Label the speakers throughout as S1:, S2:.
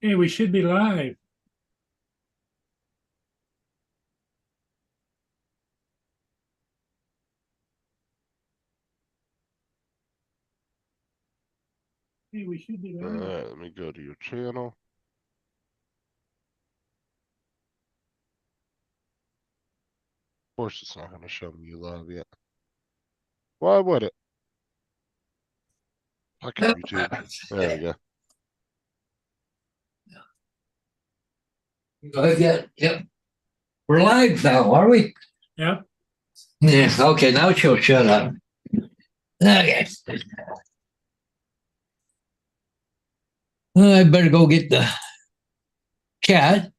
S1: Hey, we should be live. Hey, we should be
S2: All
S1: live.
S2: right, let me go to your channel. Of course, it's not going to show me you live yet. Why would it? Fuck YouTube. There we go.
S3: Go ahead, yeah, yep. We're live now, are we?
S1: Yep.
S3: Yeah, okay, now she'll shut up. Okay. I better go get the cat.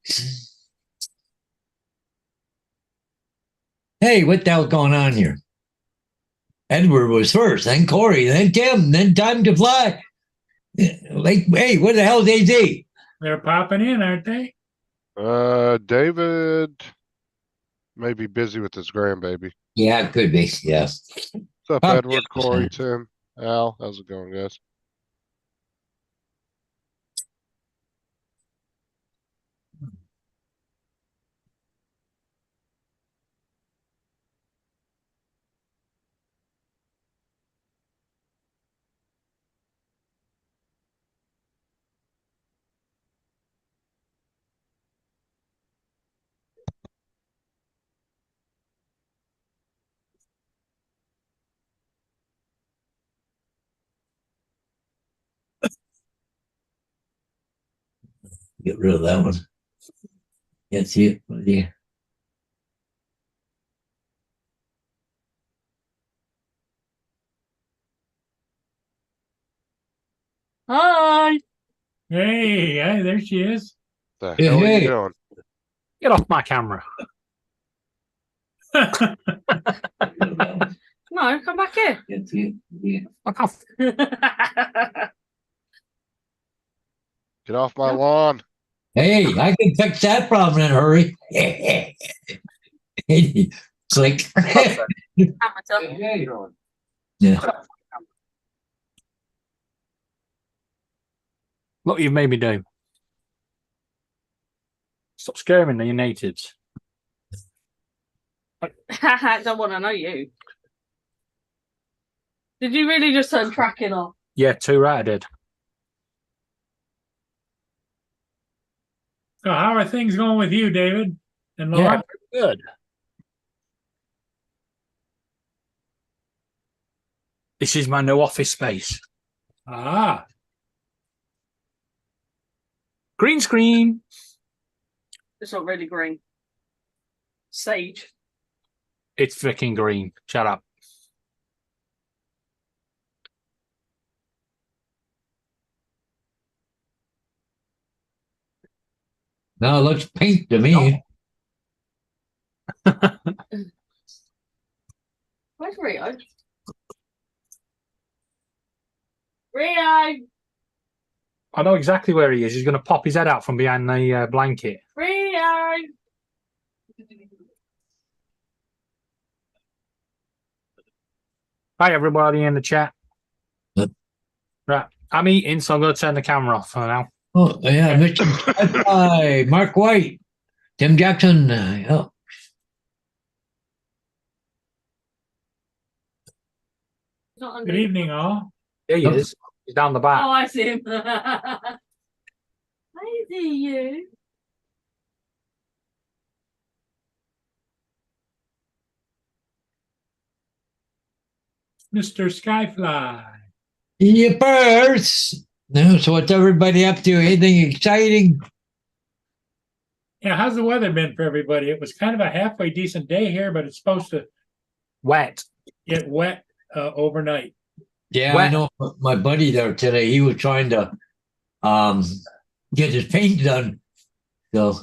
S3: Hey, what the hell's going on here? Edward was first, then Corey, then Tim, then Time to Fly. Like, hey, what the hell's AZ?
S1: They're popping in, aren't they?
S2: David may be busy with his grandbaby.
S3: Yeah, it could be, yeah.
S2: What's up,
S3: Oh,
S2: Edward,
S3: yeah.
S2: Corey, Tim, Al? How's it going, guys?
S3: Get rid of that one. Can't see it. Yeah.
S4: Hi.
S1: Hey, there she is.
S2: The
S3: Hey,
S2: hell are you
S3: hey.
S2: doing?
S4: Get off my camera. No, come back here.
S3: Can't see it. Yeah.
S4: Fuck off.
S2: Get off my lawn.
S3: Hey, I can fix that problem in a hurry. Click.
S4: Amateur.
S3: Yeah.
S4: Look, you've made me do. Stop scaring the natives.
S5: I don't want to know you. Did you really just turn tracking off?
S4: Yeah, too right, I did.
S1: So how are things going with you, David and
S4: Yeah,
S1: Laura?
S4: good. This is my new office space.
S1: Ah,
S4: Green screen.
S5: It's not really green. Sage.
S4: It's freaking green. Shut up.
S3: Now it looks pink to me.
S5: Where's Rio? Rio!
S4: I know exactly where he is. He's going to pop his head out from behind the blanket.
S5: Rio!
S4: Hi, everybody in the chat.
S3: Yep.
S4: Right. I'm eating, so I'm going to turn the camera off for now.
S3: Oh, yeah, Mr. Hi, Mark White, Tim Jackson. Oh.
S5: Not
S1: good
S5: under.
S1: evening, all.
S4: There he
S3: Oh.
S4: is. He's down the back.
S5: Oh, I see him. I see you.
S1: Mr. Skyfly.
S3: Yippers. No, so what's everybody up to? Anything exciting?
S1: Yeah, how's the weather been for everybody? It was kind of a halfway decent day here, but it's supposed to
S4: Wet.
S1: get wet overnight.
S3: Yeah,
S4: Well-
S3: I know my buddy there today, he was trying to get his paint done. So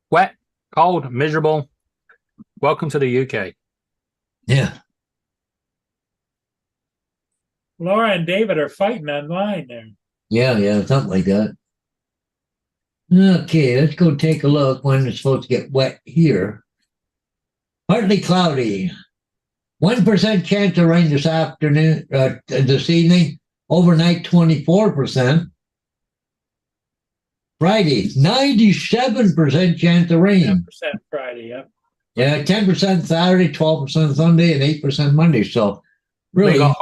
S4: Wet, cold, miserable. Welcome to the UK.
S3: yeah.
S1: Laura and David are fighting online there.
S3: Yeah, something like that. Okay, let's go take a look when it's supposed to get wet here. Partly cloudy. 1% chance of rain this afternoon, this evening. Overnight, 24%. Friday, 97% chance of rain.
S1: 10% Friday, yep.
S3: Yeah, 10% Saturday, 12% Sunday, and 8% Monday. So
S4: We
S3: really,
S4: got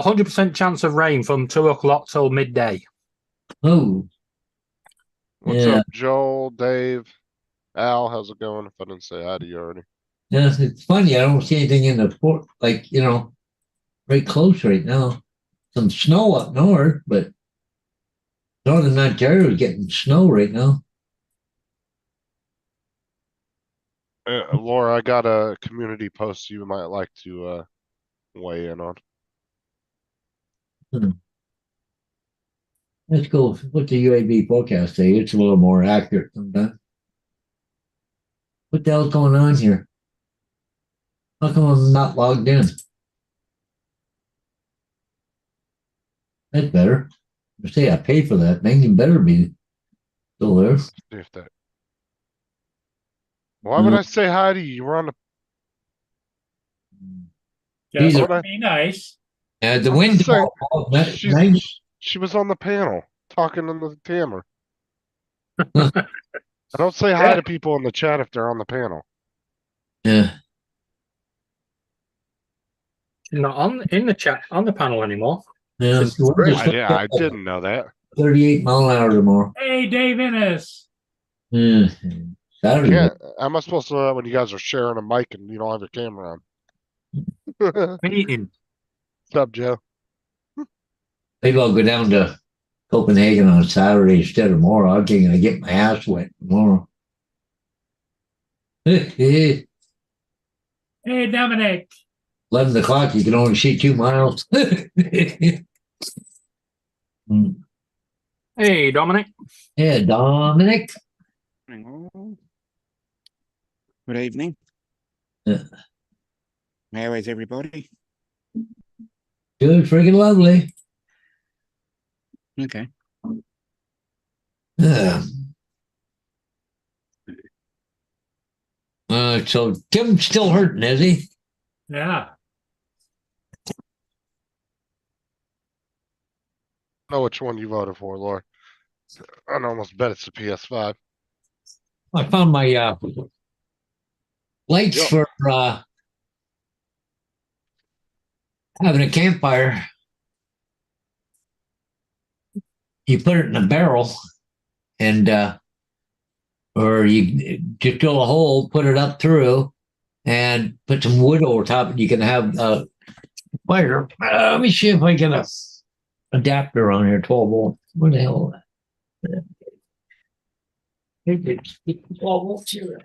S4: 100% chance of rain from 2 o'clock till midday.
S3: oh,
S2: What's
S3: Yeah.
S2: up, Joel, Dave, Al? How's it going? If I didn't say hi to you already.
S3: yes, it's funny. I don't see anything in the port, like, right close right now. Some snow up north, but northern Ontario is getting snow right now.
S2: Laura, I got a community post you might like to weigh in on.
S3: Let's go. What's the UAB forecast say? It's a little more accurate sometimes. What the hell's going on here? How come I'm not logged in? That's better. I say I pay for that. Thing better be still there.
S2: See if that. Why would I say hi to you? You were on the.
S1: Just
S3: These
S2: are-
S1: to be nice.
S3: The
S2: I'm
S3: wind.
S2: just saying, she was on the panel talking on the camera. I don't say hi to people in the chat if they're on the panel.
S3: Yeah.
S4: Not on in the chat on the panel anymore.
S3: Yeah.
S4: Since
S3: the wind's
S4: spring.
S2: Yeah, I didn't know that.
S3: 38 mile an hour tomorrow.
S1: Hey, Dave Innes.
S3: Yeah. Saturday.
S2: Yeah, how am I supposed to know that when you guys are sharing a mic and you don't have your camera on? What's
S4: Meeting.
S2: up, Joe?
S3: Maybe I'll go down to Copenhagen on Saturday instead of tomorrow. I'm thinking I get my ass wet tomorrow.
S1: Hey, Dominic.
S3: 11 o'clock, you can only see 2 miles.
S4: Hey, Dominic.
S3: Yeah, Dominic.
S6: Good evening.
S3: Yeah.
S6: How is everybody?
S3: Good, freaking lovely.
S6: Okay.
S3: Yeah. So Tim's still hurting, is he?
S1: Yeah.
S2: I know which one you voted for, Laura. I'd almost bet it's the PS5.
S3: I found my lights
S2: Yep.
S3: for having a campfire. You put it in a barrel and or you just drill a hole, put it up through, and put some wood over top, and you can have fire. Let me see if I get a adapter on here, 12 volt. What the hell? 12 volts here.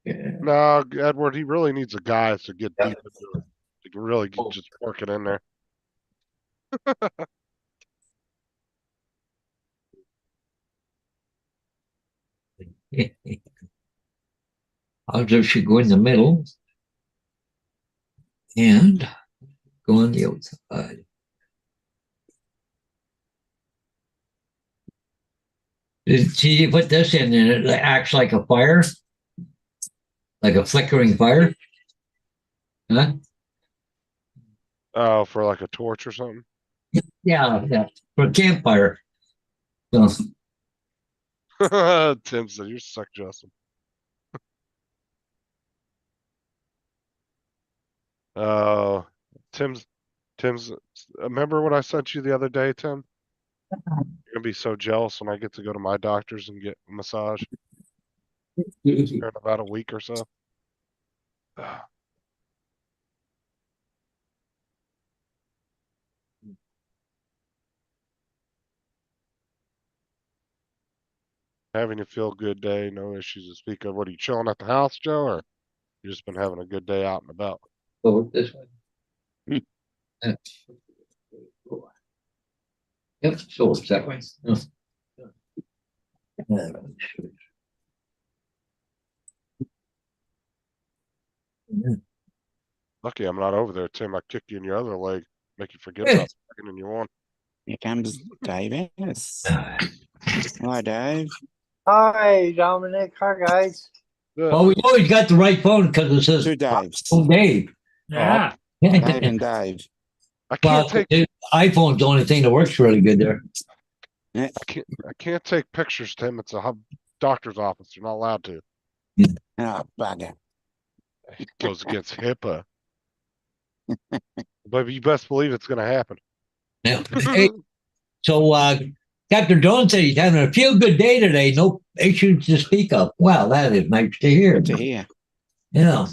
S3: Yeah.
S2: No, Edward, he really needs a guy to get deep into it. He can really just work it in there.
S3: I'll just go in the middle and go on the outside. See, you put this in and it acts like a fire, like a flickering fire. Huh?
S2: Oh, for like a torch or something?
S3: Yeah, for a campfire. So,
S2: Tim said, "You suck, Justin." Oh, Tim's. Remember what I sent you the other day, Tim? You're gonna be so jealous when I get to go to my doctor's and get a massage here in about a week or so. Having a feel good day, no issues to speak of. What are you chilling at the house, Joe, or you just been having a good day out and about?
S3: go this way. Yeah. Yep, so it's that way.
S2: Lucky I'm not over there, Tim. I kick you in your other leg, make you forget about the in your one.
S6: Here comes Dave Ennis. Hello, Dave.
S7: Hi, Dominic. Hi, guys.
S3: Well, we always got the right phone because it says
S6: Two Daves.
S3: phone Dave.
S1: Yeah.
S6: Dave and Dave.
S2: I
S3: Well,
S2: can't take.
S3: the iPhone's the only thing that works really good there.
S6: Yeah.
S2: I can't take pictures, Tim. It's a doctor's office. You're not allowed to.
S6: Oh, bugger.
S2: It goes against HIPAA. But you best believe it's going to happen.
S3: Yeah. Hey, so Dr. Jones said he's having a feel good day today. No issues to speak of. Well, that is nice to hear.
S6: Good to hear.
S3: Yeah.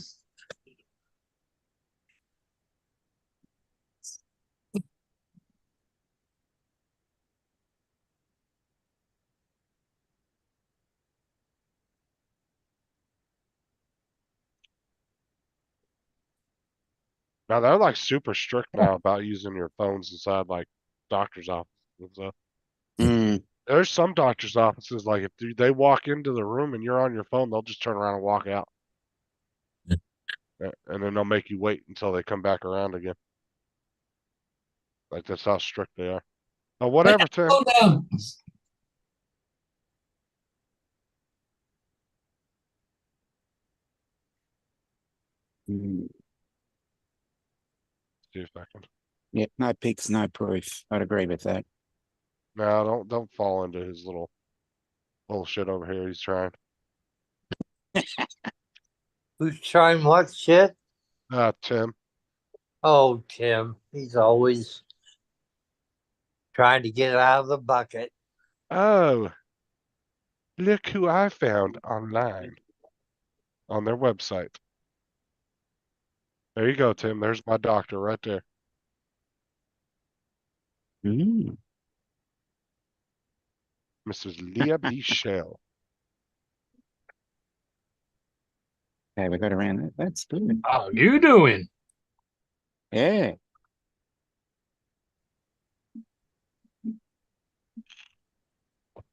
S2: Now they're like super strict now about using your phones inside like doctor's offices and stuff.
S6: Mm.
S2: There's some doctor's offices like if they walk into the room and you're on your phone, they'll just turn around and walk out. And then they'll make you wait until they come back around again. Like that's how strict they are. Oh, whatever, Tim.
S3: Slow down.
S6: Mm.
S2: See if I can.
S6: Yep, no pics, no proof. I'd agree with that.
S2: No, don't fall into his little bullshit over here. He's trying.
S7: Who's trying what shit?
S2: Tim.
S7: Oh, Tim. He's always trying to get out of the bucket.
S2: Oh, look who I found online on their website. There you go, Tim. There's my doctor right there.
S6: Mm.
S2: Mrs. Leah B. Shell.
S6: Okay, we got around that. That's good.
S4: How you doing?
S6: Yeah.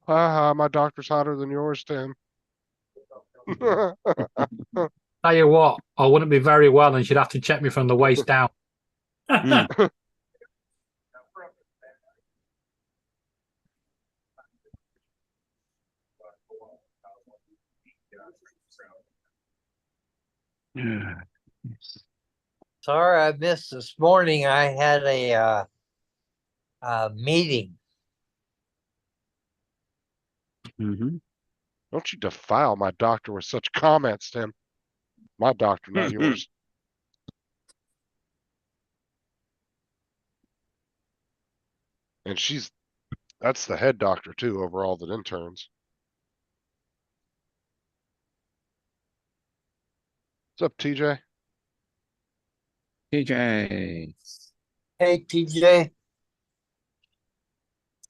S2: Haha, my doctor's hotter than yours, Tim.
S4: Tell you what, I wouldn't be very well, and she'd have to check me from the waist down.
S6: Mm.
S7: Sorry I missed this morning. I had a meeting.
S6: Mm-hmm.
S2: Don't you defile my doctor with such comments, Tim. My doctor, not yours. And that's the head doctor too, over all the interns. What's up, TJ?
S6: TJ.
S7: Hey, TJ.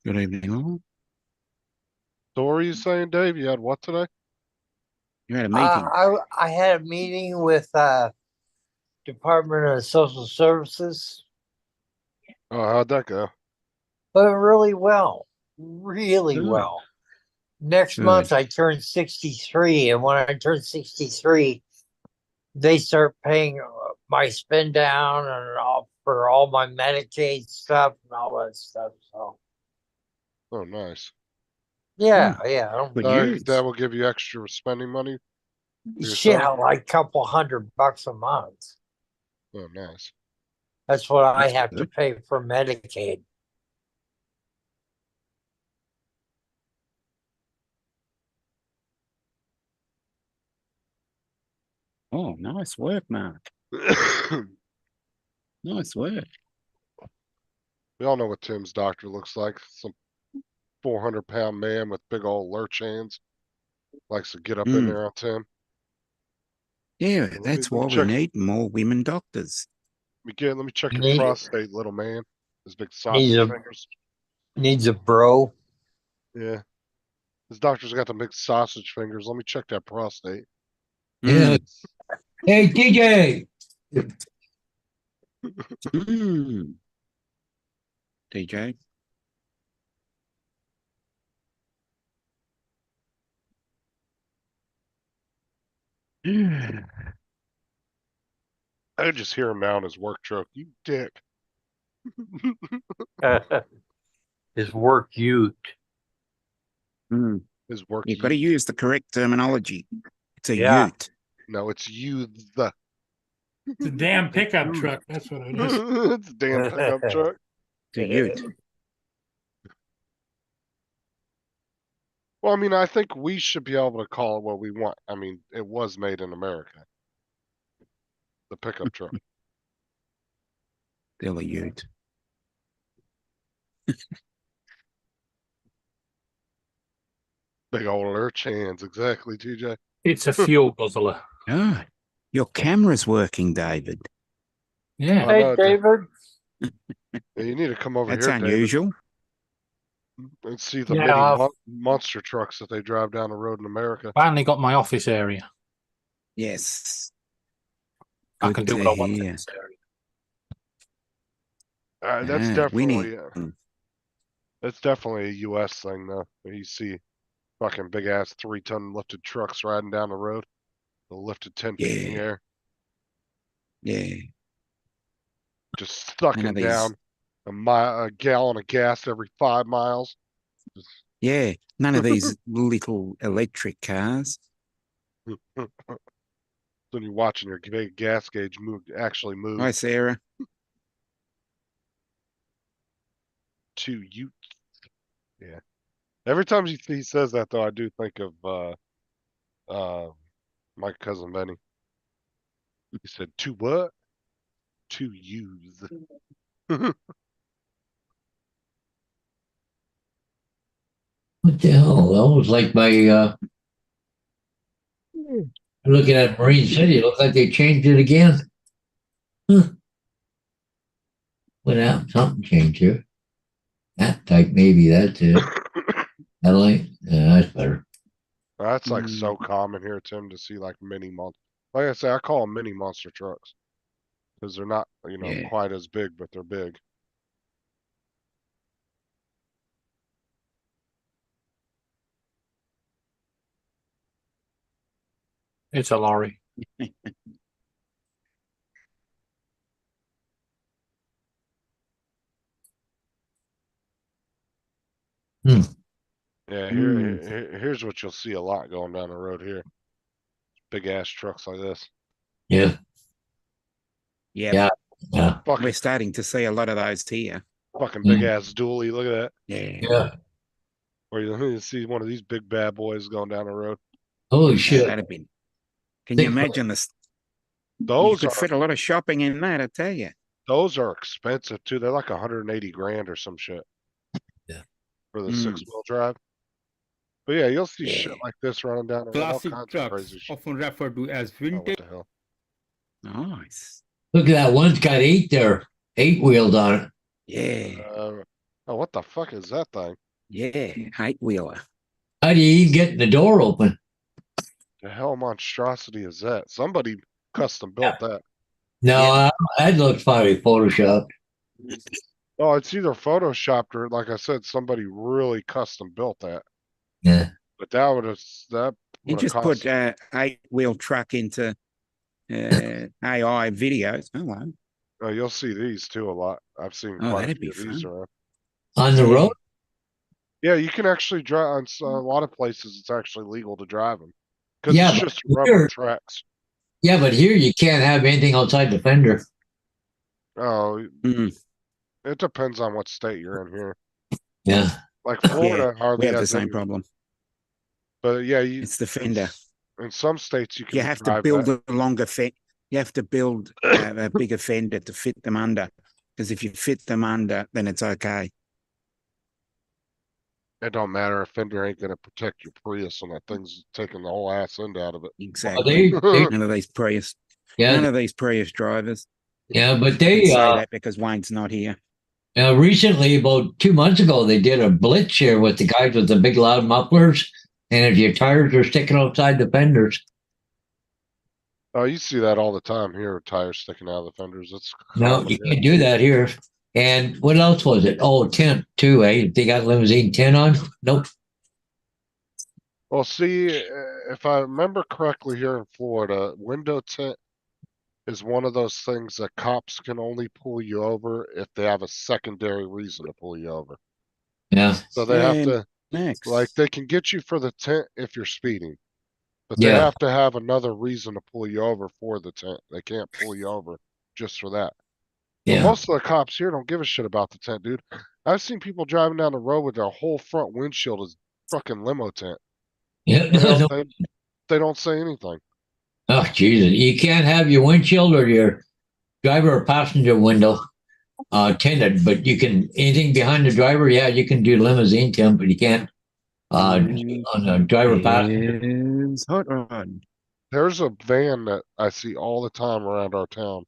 S6: Good evening, all.
S2: So what are you saying, Dave? You had what today?
S6: You had a meeting.
S7: I had a meeting with Department of Social Services.
S2: Oh, how'd that go?
S7: But really well. Really
S6: Good.
S7: well. Next
S6: Good.
S7: month I turn 63, and when I turn 63, they start paying my spend down and all for all my Medicaid stuff and all that stuff. So
S2: Oh, nice.
S7: yeah, yeah. I don't
S6: Good news.
S2: That will give you extra spending money for yourself?
S7: yeah, like a couple $100 a month.
S2: Oh, nice.
S7: That's what I
S6: That's
S7: have to
S6: good.
S7: pay for Medicaid.
S6: Oh, nice work, Mark. Nice work.
S2: We all know what Tim's doctor looks like. Some 400-pound man with big old lurch hands. Likes to get up in
S6: Mm.
S2: there on Tim.
S6: Yeah,
S2: Let me-
S6: that's
S2: let me
S6: why we
S2: check.
S6: need more women doctors.
S2: Let me check your
S7: Need-
S2: prostate, little man. His big sausage
S7: Needs a-
S2: fingers.
S7: Needs a bro.
S2: Yeah. His doctor's got the big sausage fingers. Let me check that prostate.
S3: Yeah. Hey, TJ.
S6: Mm. TJ.
S2: I could just hear him now in his work truck. You dick.
S7: His work ute.
S6: Mm.
S2: His work.
S6: You've got to
S2: ute.
S6: use the correct terminology. It's a
S7: Yeah.
S6: ute.
S2: No, it's you. The.
S1: It's a damn pickup truck. That's what it is.
S2: It's a damn pickup truck.
S6: It's a ute.
S2: Well, I mean, I think we should be able to call it what we want. I mean, it was made in America. The pickup truck.
S6: Still a ute.
S2: Big old lurch hands, exactly, TJ.
S4: It's a fuel guzzler.
S6: Oh, your camera's working, David.
S4: Yeah.
S2: I
S7: Hey,
S2: know,
S7: David.
S2: Yeah, you need to come over
S6: That's
S2: here, David,
S6: unusual.
S2: and see the
S4: Yeah,
S2: mini
S4: I've-
S2: monster trucks that they drive down the road in America.
S4: Finally got my office area.
S6: Yes.
S4: I
S6: Good
S4: can do
S6: to
S4: what I want in
S6: hear.
S4: this area.
S2: That's
S6: Ah, we
S2: definitely
S6: need.
S2: that's definitely a U.S. thing, though. You see fucking big ass 3-ton lifted trucks riding down the road, they're lifted 10 feet in the
S6: Yeah.
S2: air,
S6: Yeah.
S2: just sucking
S6: these-
S2: down a gallon of gas every 5 miles.
S6: Yeah. None of these little electric cars.
S2: When you're watching your big gas gauge actually move
S6: Hi, Sarah.
S2: to you. Yeah. Every time he says that, though, I do think of my cousin Benny. He said, "To what? To use."
S3: What the hell? That was like my looking at Marine City, it looks like they changed it again. Huh. What happened? Something changed here. That type, maybe that's it. Headlight? Yeah, that's better.
S2: That's like so common here, Tim, to see like mini monster. Like I say, I call them mini monster trucks because they're not,
S6: Yeah.
S2: quite as big, but they're big.
S4: It's a lorry.
S2: Yeah, here's what you'll see a lot going down the road here. Big ass trucks like this.
S3: Yeah,
S6: Yeah.
S3: Yeah. yeah,
S6: We're
S2: Fucking
S6: starting to see a lot of those here.
S2: big ass dually. Look at that.
S6: Yeah.
S3: yeah.
S2: Or you see one of these big bad boys going down the road.
S3: Holy
S6: Yeah,
S3: shit.
S6: that'd be. Can you
S3: Think-
S6: imagine this? You
S2: Those
S6: could
S2: are
S6: fit a lot of shopping in that, I tell you.
S2: those are expensive too. They're like 180 grand or some shit.
S3: Yeah.
S2: For the
S6: Mm.
S2: 6-wheel drive. But yeah, you'll see
S6: Yeah.
S2: shit like this running down the road. All
S8: Classic
S2: kinds of
S8: trucks,
S2: crazy shit.
S8: often referred to as
S2: Oh, what
S8: vintage.
S2: the hell?
S6: Nice.
S3: Look at that. One's got 8 there, 8 wheels on it.
S6: Yeah.
S2: Oh, what the fuck is that thing?
S6: Yeah. 8-wheeler.
S3: How do you even get the door open?
S2: The hell monstrosity is that? Somebody custom built that.
S3: No,
S6: Yeah.
S3: that looks probably photoshopped.
S2: Oh, it's either photoshopped or, like I said, somebody really custom built that.
S3: Yeah.
S2: But that would have
S6: You just
S2: cost.
S6: put 8-wheel truck into AI videos. Hello.
S2: Oh, you'll see these too a lot. I've seen
S6: Oh,
S2: quite a
S6: that'd
S2: few
S6: be
S2: of these
S6: fun.
S2: around.
S3: On the road?
S2: Yeah, you can actually drive on a lot of places. It's actually legal to drive them because
S3: Yeah,
S2: it's
S3: but
S2: just rubber
S3: here-
S2: tracks.
S3: Yeah, but here you can't have anything outside the fender.
S2: Oh,
S6: Mm,
S2: it depends on what state you're in here.
S3: Yeah.
S2: Like Florida
S6: we
S2: hardly
S6: have the
S2: has
S6: same
S2: any,
S6: problem.
S2: but yeah,
S6: It's the fender.
S2: in some states you can
S6: You have to
S2: drive
S6: build
S2: that.
S6: a longer fender. You have to build a bigger fender to fit them under. Because if you fit them under, then it's okay.
S2: It don't matter if fender ain't gonna protect your Prius and that thing's taking the whole ass end out of it.
S6: Exactly.
S3: They
S6: None of these Prius.
S3: yeah,
S6: None of these Prius drivers.
S3: yeah, but
S6: I
S3: they
S6: can say that because Wayne's not here.
S3: recently, about 2 months ago, they did a blitz here with the guys with the big loud mufflers, and if your tires are sticking outside the fenders,
S2: Oh, you see that all the time here, tires sticking out of the fenders. It's
S3: no,
S2: common
S3: you
S2: here.
S3: can't do that here. And what else was it? Oh, tent too, eh? They got limousine tent on? Nope.
S2: Well, see, if I remember correctly here in Florida, window tint is one of those things that cops can only pull you over if they have a secondary reason to pull you over.
S3: Yeah,
S2: So they have
S6: Yeah,
S2: to,
S6: Next.
S2: like, they can get you for the tent if you're speeding. But they
S3: Yeah.
S2: have to have another reason to pull you over for the tent. They can't pull you over just for that. But
S3: yeah,
S2: most of the cops here don't give a shit about the tent, dude. I've seen people driving down the road with their whole front windshield is fucking limo tent.
S3: Yeah.
S2: They don't say anything.
S3: Oh, Jesus. You can't have your windshield or your driver or passenger window tinted, but you can, anything behind the driver, yeah, you can do limousine tint, but you can't on the driver passenger.
S6: Is Hot Rod.
S2: There's a van that I see all the time around our town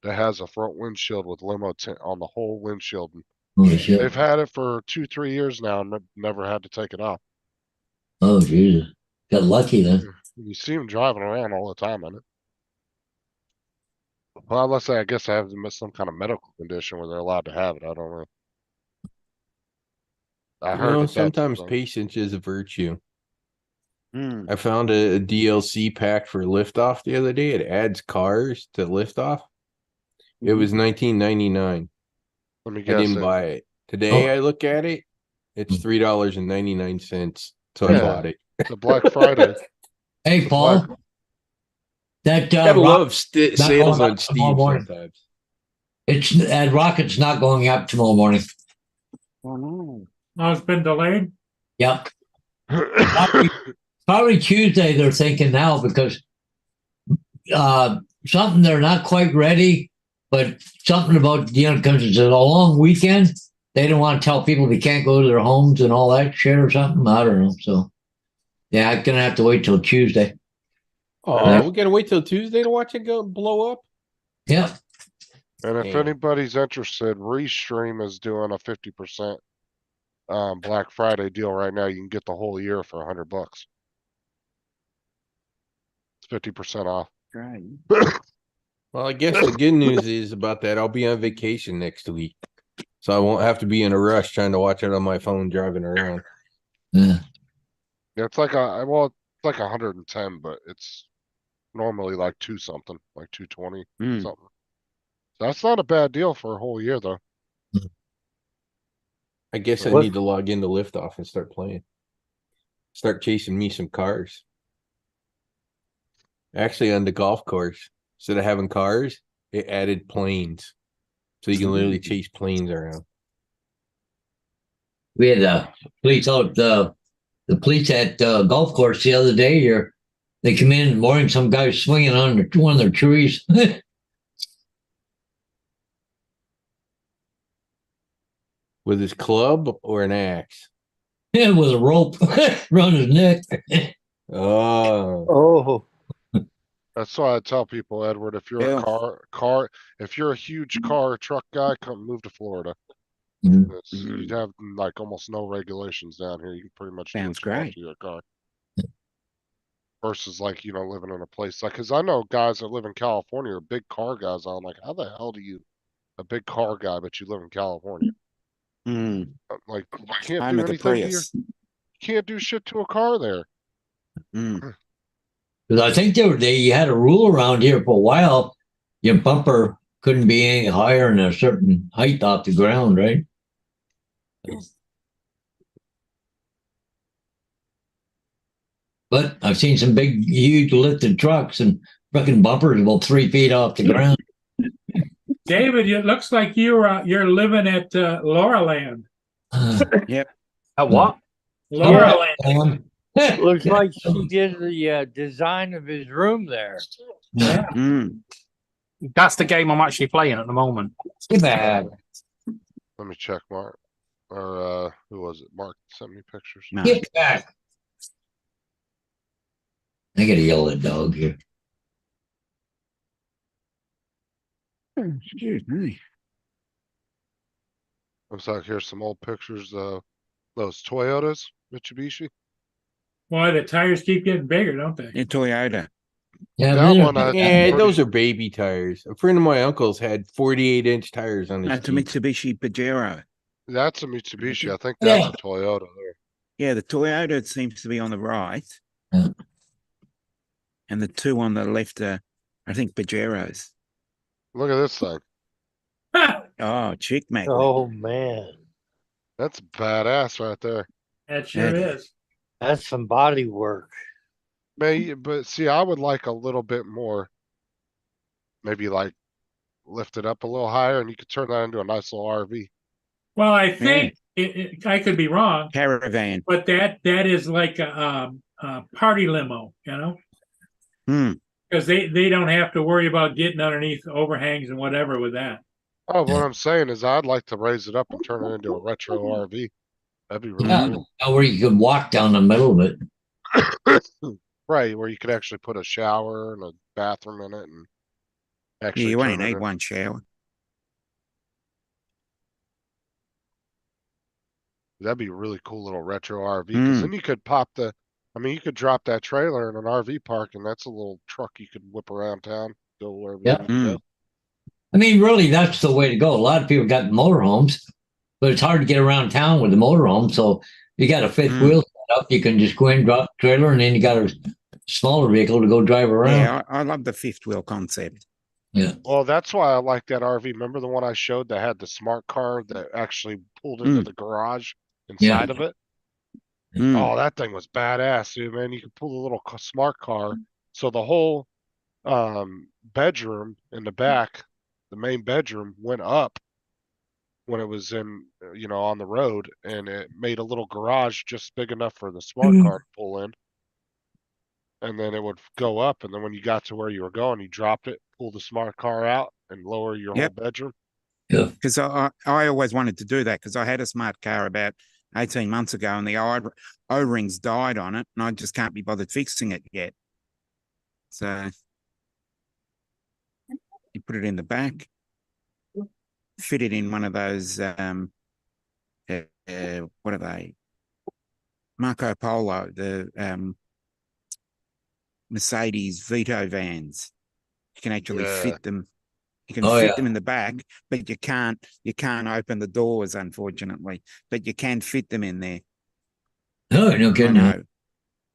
S2: that has a front windshield with limo tint on the whole windshield.
S3: Holy shit.
S2: They've had it for 2-3 years now and never had to take it off.
S3: Oh, Jesus. Got lucky then.
S2: You see them driving around all the time in it. Well, unless I guess I have some kind of medical condition where they're allowed to have it. I don't know. I heard that that's the
S8: sometimes
S2: thing.
S8: patience is a virtue.
S6: Mm.
S8: I found a DLC pack for Liftoff the other day. It adds cars to Liftoff. It was $19.99.
S2: Let me
S8: I
S2: guess.
S8: didn't buy it. Today I look at it, it's $3.99. So I
S2: Yeah.
S8: bought it.
S2: The Black Friday.
S3: Hey, Paul. That
S8: Gotta
S3: rock,
S8: love
S3: not
S8: sales
S3: going
S8: on
S3: up tomorrow
S8: Steam
S3: morning.
S8: sometimes.
S3: It's that rocket's not going up tomorrow morning.
S6: Oh, no.
S1: Oh, it's been delayed?
S3: Yep. Probably Tuesday they're thinking now because something they're not quite ready, but something about, because it's a long weekend, they don't want to tell people they can't go to their homes and all that shit or something. I don't know. So yeah, I'm gonna have to wait till Tuesday.
S8: Oh, we gotta wait till Tuesday to watch it go blow up.
S3: Yep.
S2: And if
S8: Damn.
S2: anybody's interested, Restream is doing a 50% Black Friday deal right now. You can get the whole year for $100. It's 50% off.
S6: Great.
S8: Well, I guess the good news is about that. I'll be on vacation next week. So I won't have to be in a rush trying to watch it on my phone driving around.
S3: Yeah.
S2: Yeah, it's like it's like 110, but it's normally like 2 something, like 220
S6: Mm.
S2: something. So that's not a bad deal for a whole year though.
S8: I guess I
S3: What?
S8: need to log into Liftoff and start playing. Start chasing me some cars. Actually, on the golf course, instead of having cars, it added planes. So you can literally chase planes around.
S3: We had police out the police at golf course the other day. They come in the morning, some guy swinging on one of their trees.
S8: With his club or an axe?
S3: Yeah, with a rope around his neck.
S8: Oh,
S7: Oh,
S2: That's why I tell people, Edward, if you're
S6: Yeah.
S2: if you're a huge car truck guy, come move to Florida.
S3: Mhm.
S2: You'd have like almost no regulations down here. You can pretty much do
S6: Sounds
S2: what you want
S6: great.
S2: to your car. Versus like, living in a place like, cause I know guys that live in California are big car guys. I'm like, how the hell do you a big car guy, but you live in California?
S6: Mm.
S2: Like, you can't
S6: I'm
S2: do
S6: at the
S2: anything to
S6: Prius.
S2: you can't do shit to a car there.
S6: Mm.
S3: Because I think they had a rule around here for a while. Your bumper couldn't be any higher than a certain height off the ground, right? But I've seen some big, huge lifted trucks and fucking bumpers about 3 feet off the ground.
S1: David, it looks like you're living at Laura Land.
S6: Yep.
S4: At what?
S1: Laura Land.
S7: looks like she did the design of his room there.
S3: Yeah.
S6: Mm.
S4: That's the game I'm actually playing at the moment.
S3: Get back.
S2: Let me check Mark. Or who was it? Mark sent me pictures.
S6: No.
S3: Get back. I gotta yell at dog here.
S6: Excuse me.
S2: Looks like here's some old pictures of those Toyotas, Mitsubishi.
S1: Boy, the tires keep getting bigger, don't they?
S6: Yeah, Toyota.
S3: Yeah,
S2: That
S3: they're-
S2: one,
S8: yeah,
S2: pretty
S8: those are baby tires. A friend of my uncle's had 48-inch tires on his
S6: That's a
S8: Jeep.
S6: Mitsubishi Pajero.
S2: That's a Mitsubishi. I think that's
S3: Yeah.
S2: a Toyota there.
S6: Yeah, the Toyota seems to be on the right.
S3: Yeah.
S6: And the two on the left are, I think, Pajeros.
S2: Look at this thing.
S6: Oh, chick magnet.
S7: Oh man,
S2: That's badass right there.
S1: That sure
S6: Yeah.
S1: is.
S7: that's some body work.
S2: But see, I would like a little bit more. Maybe like lift it up a little higher, and you could turn that into a nice little RV.
S1: Well, I think I could be wrong,
S6: Caravan.
S1: but that is like a party limo,
S6: Hmm.
S1: because they don't have to worry about getting underneath overhangs and whatever with that.
S2: Oh, what I'm saying is I'd like to raise it up and turn it into a retro RV. That'd be really
S3: Yeah,
S2: cool.
S3: where you could walk down the middle of it.
S2: Right, where you could actually put a shower and a bathroom in it and
S6: Yeah,
S2: actually
S6: you only
S2: turn it
S6: need
S2: in.
S6: one shower.
S2: That'd be a really cool little retro RV because then you could you could drop that trailer in an RV park and that's a little truck you could whip around town, go wherever
S3: Yeah.
S2: you need to go.
S3: I mean, really, that's the way to go. A lot of people got motorhomes, but it's hard to get around town with the motorhome. So you got a fifth wheel set up. You can just go in, drop the trailer, and then you got a smaller vehicle to go drive around.
S6: Yeah, I love the fifth wheel concept.
S3: Yeah.
S2: Well, that's why I like that RV. Remember the one I showed that had the smart car that actually pulled into the garage inside of it? Oh, that thing was badass, dude, man. You could pull the little smart car. So the whole bedroom in the back, the main bedroom went up when it was in, on the road, and it made a little garage just big enough for the smart car to pull in. And then it would go up, and then when you got to where you were going, you dropped it, pull the smart car out, and lower your whole bedroom.
S3: Yeah.
S6: Because I always wanted to do that because I had a smart car about 18 months ago and the O-rings died on it and I just can't be bothered fixing it yet. So you put it in the back, fit it in one of those, what are they? Marco Polo, the Mercedes Vito vans. You can actually fit them. You can fit them in the back, but you can't open the doors, unfortunately. But you can fit them in there.
S3: No, no kidding.
S6: I know.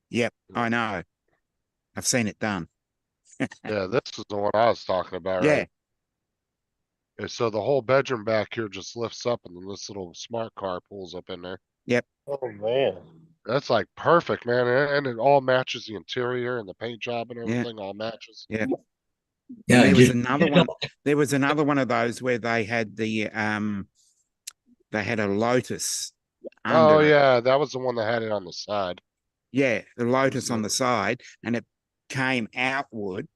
S6: Yep, I know. I've seen it done.
S2: Yeah, this is the one I was talking about,
S6: Yeah.
S2: right? And so the whole bedroom back here just lifts up and then this little smart car pulls up in there.
S6: Yep.
S8: Oh man.
S2: That's like perfect, man. And it all matches the interior and the paint job and everything all matches.
S6: Yeah.
S3: Yeah,
S6: There was
S3: just-
S6: another one. There was another one of those where they had the they had a Lotus
S2: Oh
S6: under it.
S2: yeah, that was the one that had it on the side.
S6: Yeah, the Lotus on the side, and it came outward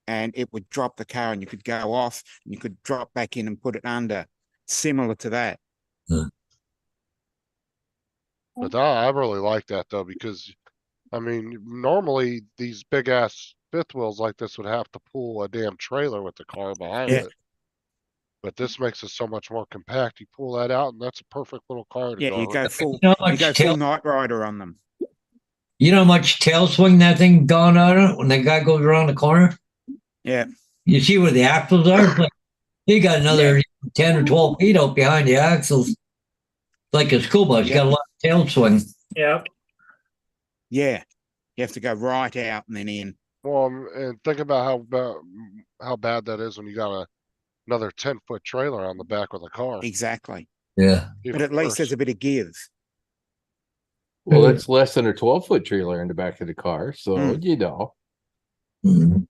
S6: and it would drop the car and you could go off and you could drop back in and put it under, similar to that.
S2: But I really like that though, because I mean, normally these big ass fifth wheels like this would have to pull a damn trailer with the car behind
S6: Yeah.
S2: it. But this makes it so much more compact. You pull that out and that's a perfect little car to
S6: Yeah,
S2: go.
S6: you go full
S3: You know how
S6: you
S3: much
S6: go
S3: tail-
S6: full Night Rider on them.
S3: You know how much tail swing that thing gone on it when the guy goes around the corner?
S6: Yeah.
S3: You see where the axles are? It's like, he got another 10 or 12 feet out behind the axles. Like a school bus. You got a lot of tail swing.
S1: Yep.
S6: Yeah. You have to go right out and then in.
S2: Well, and think about how bad that is when you got another 10-foot trailer on the back of the car.
S6: Exactly.
S3: Yeah.
S6: But
S2: Even
S6: at least
S2: worse.
S6: there's a bit of give.
S8: Well, it's less than a 12-foot trailer in the back of the car, so
S3: Mhm.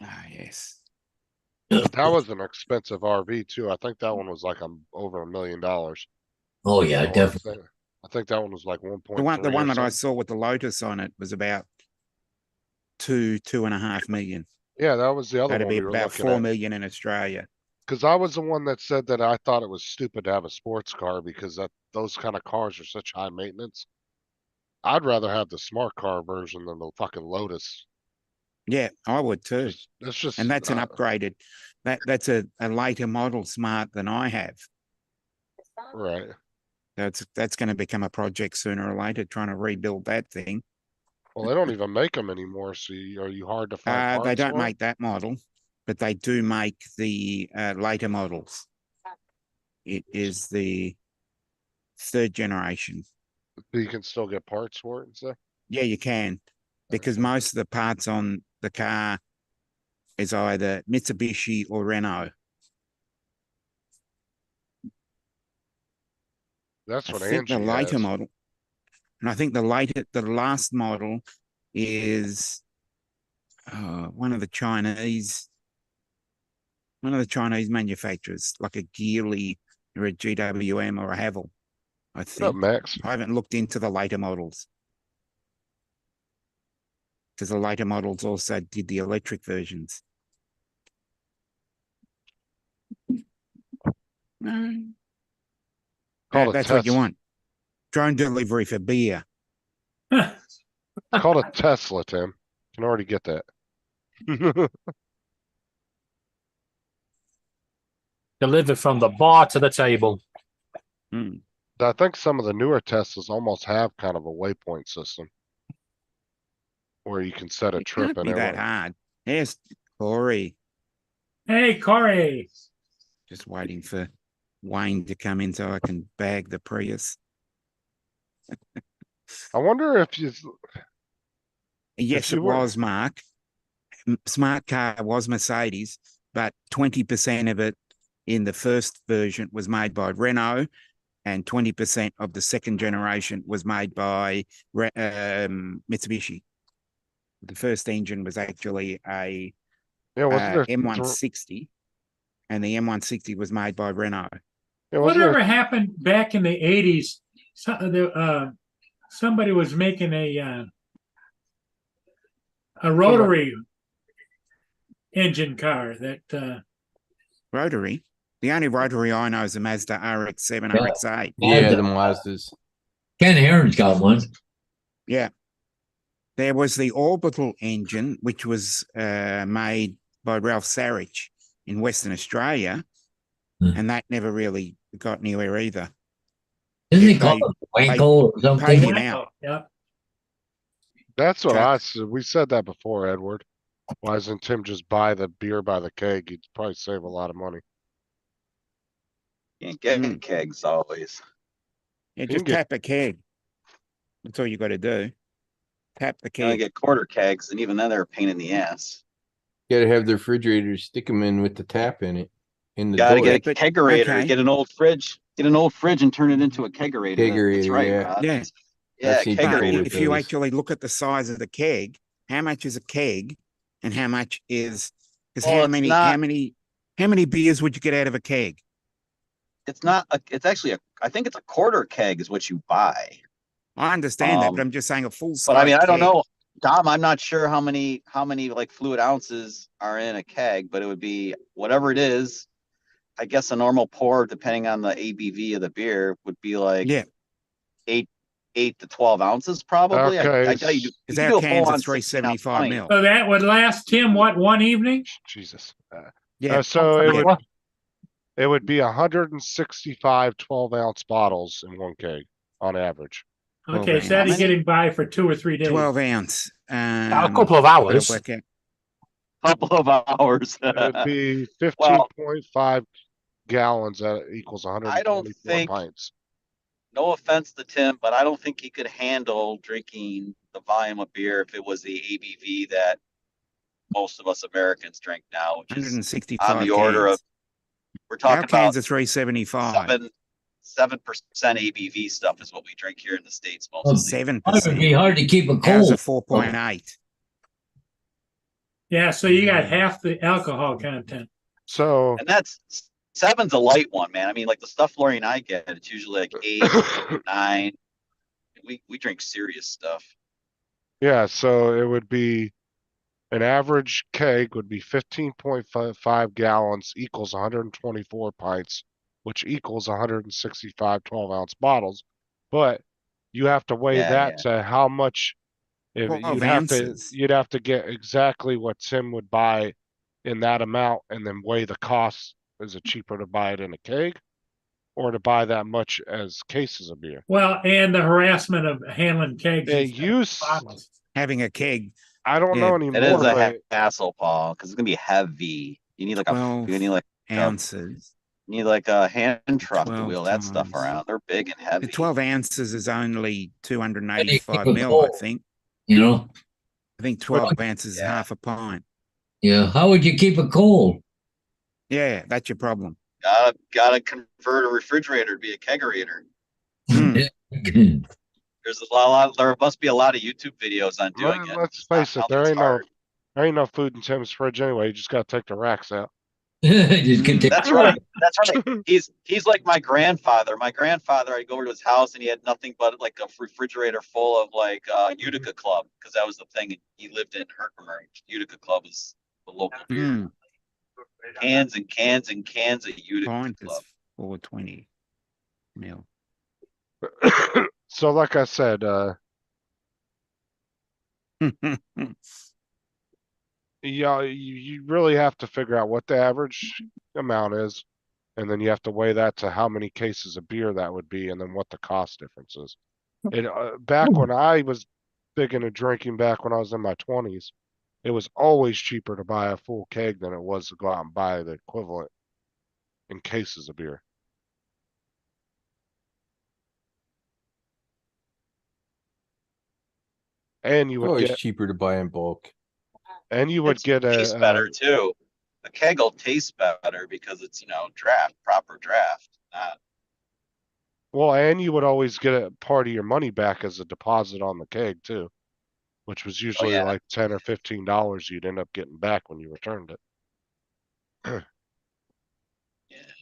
S6: Ah, yes.
S2: But that was an expensive RV too. I think that one was like over $1 million.
S3: Oh, yeah, definitely.
S2: I think that one was like 1.3.
S6: The one that I
S2: something.
S6: saw with the Lotus on it was about 2.5 million.
S2: Yeah, that was the other
S6: That'd
S2: one
S6: be
S2: we were
S6: about
S2: looking
S6: 4
S2: at.
S6: million in Australia.
S2: Because I was the one that said that I thought it was stupid to have a sports car because those kind of cars are such high maintenance. I'd rather have the smart car version than the fucking Lotus.
S6: Yeah, I would too.
S2: It's just,
S6: And that's an upgraded. That's a later model smart than I have.
S2: right.
S6: That's going to become a project sooner or later, trying to rebuild that thing.
S2: Well, they don't even make them anymore. So are you hard to find parts
S6: They don't
S2: for?
S6: make that model, but they do make the later models. It is the 3rd generation.
S2: You can still get parts for it and stuff.
S6: Yeah, you can, because most of the parts on the car is either Mitsubishi or Renault.
S2: That's
S6: I
S2: what
S6: think the
S2: Angie
S6: later
S2: has.
S6: model, and I think the last model is one of the Chinese. One of the Chinese manufacturers, like a Geely or a GWM or a Havel, I
S2: What's
S6: think.
S2: up, Max?
S6: I haven't looked into the later models. Because the later models also did the electric versions. No.
S2: Called a
S6: That's what you
S2: Tesla.
S6: want. Drone delivery for beer.
S2: It's called a Tesla, Tim. Can already get that.
S4: Delivered from the bar to the table.
S6: Hmm.
S2: I think some of the newer Teslas almost have kind of a waypoint system where you can set a
S6: It
S2: trip
S6: can't
S2: and
S6: be that
S2: everything.
S6: hard. Yes, Corey.
S1: Hey, Corey.
S6: Just waiting for Wayne to come in so I can bag the Prius.
S2: I wonder if you
S6: Yes,
S2: you
S6: it
S2: were-
S6: was, Mark. Smart car was Mercedes, but 20% of it in the first version was made by Renault, and 20% of the second generation was made by Mitsubishi. The first engine was actually a
S2: yeah, wasn't there
S6: M160, and the M160 was made by Renault.
S2: yeah, wasn't there
S1: Whatever happened back in the 80s? Somebody was making a rotary engine car that
S6: Rotary. The only rotary I know is a Mazda RX-7,
S3: Yeah.
S6: RX-8.
S8: Yeah, the Mazdas.
S3: Ken Heron's got one.
S6: Yeah. There was the orbital engine, which was made by Ralph Sarich in Western Australia,
S3: Hmm.
S6: and that never really got anywhere either.
S3: Isn't he
S6: They-
S3: called Wankel or something?
S6: pay him out.
S1: yeah.
S2: That's what
S6: Okay.
S2: I said. We said that before, Edward. Why doesn't Tim just buy the beer by the keg? He'd probably save a lot of money.
S9: Can't get
S6: Mm.
S9: kegs always.
S6: Yeah,
S2: You
S6: just
S2: can get-
S6: tap a keg. That's all you got to do. Tap the
S9: You only
S6: keg.
S9: get quarter kegs, and even then they're a pain in the ass.
S8: Gotta have the refrigerator, stick them in with the tap in it. In the
S9: Gotta
S8: door.
S9: get a
S6: But-
S9: kegerator.
S6: okay.
S9: Get an old fridge. Get an old fridge and turn it into a kegerator. That's
S8: Kegerator,
S9: right,
S8: yeah.
S9: Rod.
S6: Yeah.
S9: Yeah,
S8: I've seen people
S9: kegerator.
S8: with
S6: If you
S8: those.
S6: actually look at the size of the keg, how much is a keg, and how much is? Because
S9: Well,
S6: how
S9: it's
S6: many?
S9: not-
S6: How many beers would you get out of a keg?
S9: It's not. It's actually a. I think it's a quarter keg is what you buy.
S6: I understand that, but
S9: Um,
S6: I'm just saying a full size.
S9: But I mean, I don't
S6: keg.
S9: know, Dom. I'm not sure how many like fluid ounces are in a keg, but it would be whatever it is. I guess a normal pour, depending on the ABV of the beer, would be like
S6: Yeah,
S9: 8 to 12 ounces, probably.
S2: Okay,
S9: I tell you,
S6: because
S9: you
S6: our
S9: do a
S6: cans
S9: full
S6: are
S9: on
S6: 375 mil.
S1: So that would last Tim what, one evening?
S2: Jesus.
S6: Yeah,
S2: So it would
S4: What?
S2: it would be 165 12-ounce bottles in one keg on average.
S1: Okay, so
S6: How
S1: that'd be
S9: many?
S1: getting by for 2 or 3 days.
S6: 12 ounce.
S4: A couple of
S6: gotta
S4: hours.
S6: work out.
S9: couple of hours.
S2: It would be
S9: Well-
S2: 15.5 gallons. That equals 124
S9: think-
S2: pints.
S9: No offense to Tim, but I don't think he could handle drinking the volume of beer if it was the ABV that most of us Americans drink now, which is
S6: 165
S9: on the order
S6: cans.
S9: of we're
S6: Our
S9: talking
S6: cans
S9: about
S6: are 375.
S9: 7% ABV stuff is what we drink here in the States mostly.
S6: 7%.
S3: It would be hard to keep a
S6: Ours are
S3: cold.
S6: 4.8.
S1: Yeah, so you got half the alcohol content.
S2: So
S9: And that's 7's a light one, man. I mean, like the stuff Lori and I get, it's usually like 8, 9. We drink serious stuff.
S2: yeah, so it would be an average keg would be 15.5 gallons equals 124 pints, which equals 165 12-ounce bottles. But you have to weigh
S9: Yeah,
S2: that to how much if
S6: 12
S2: you'd have to get exactly what Tim would buy in that amount and then weigh the cost. Is it cheaper to buy it in a keg or to buy that much as cases of beer?
S1: Well, and the harassment of handling kegs.
S2: They
S1: and
S2: used,
S1: bottles.
S6: Having a keg,
S2: I don't know
S6: Yeah,
S9: It is
S2: anymore,
S9: a
S2: but
S9: hassle, Paul, because it's gonna be heavy. You need like
S6: 12
S9: you need like
S6: ounces.
S9: a hand truck to
S6: 12
S9: wheel that stuff
S6: times.
S9: around. They're big and heavy.
S6: The 12 ounces is only
S3: Keep
S6: 285
S3: it
S6: mil, I
S3: cold.
S6: think.
S3: You know?
S6: I think 12 ounces is
S9: Yeah.
S6: half a pint.
S3: Yeah. How would you keep it cold?
S6: Yeah, that's your problem.
S9: Gotta convert a refrigerator to be a kegerator.
S6: Hmm.
S9: There's there must be a lot of YouTube videos on doing it.
S2: let's
S9: It's not-
S2: face it,
S9: I don't
S2: there
S9: think
S2: ain't
S9: it's
S2: no
S9: hard.
S2: there ain't no food in Tim's fridge anyway. You just gotta take the racks out.
S3: Just continue.
S9: That's right. That's right. He's like my grandfather. My grandfather, I'd go over to his house and he had nothing but like a refrigerator full of like Utica Club, because that was the thing. He lived in Herkimer. Utica Club is the local beer.
S6: Mm.
S9: Cans and cans and cans of Utica
S6: Pint is
S9: Club.
S6: 420 mil.
S2: So like I said, yeah, you really have to figure out what the average amount is, and then you have to weigh that to how many cases of beer that would be, and then what the cost difference is. It back when I was big into drinking, back when I was in my 20s, it was always cheaper to buy a full keg than it was to go out and buy the equivalent in cases of beer. And you would
S8: Always
S2: get,
S8: cheaper to buy in bulk.
S2: and you would get
S9: Tastes better too. The keg will taste better because it's, proper draft.
S2: well, and you would always get a part of your money back as a deposit on the keg too, which was usually
S9: yeah.
S2: like $10 or $15 you'd end up getting back when you returned it.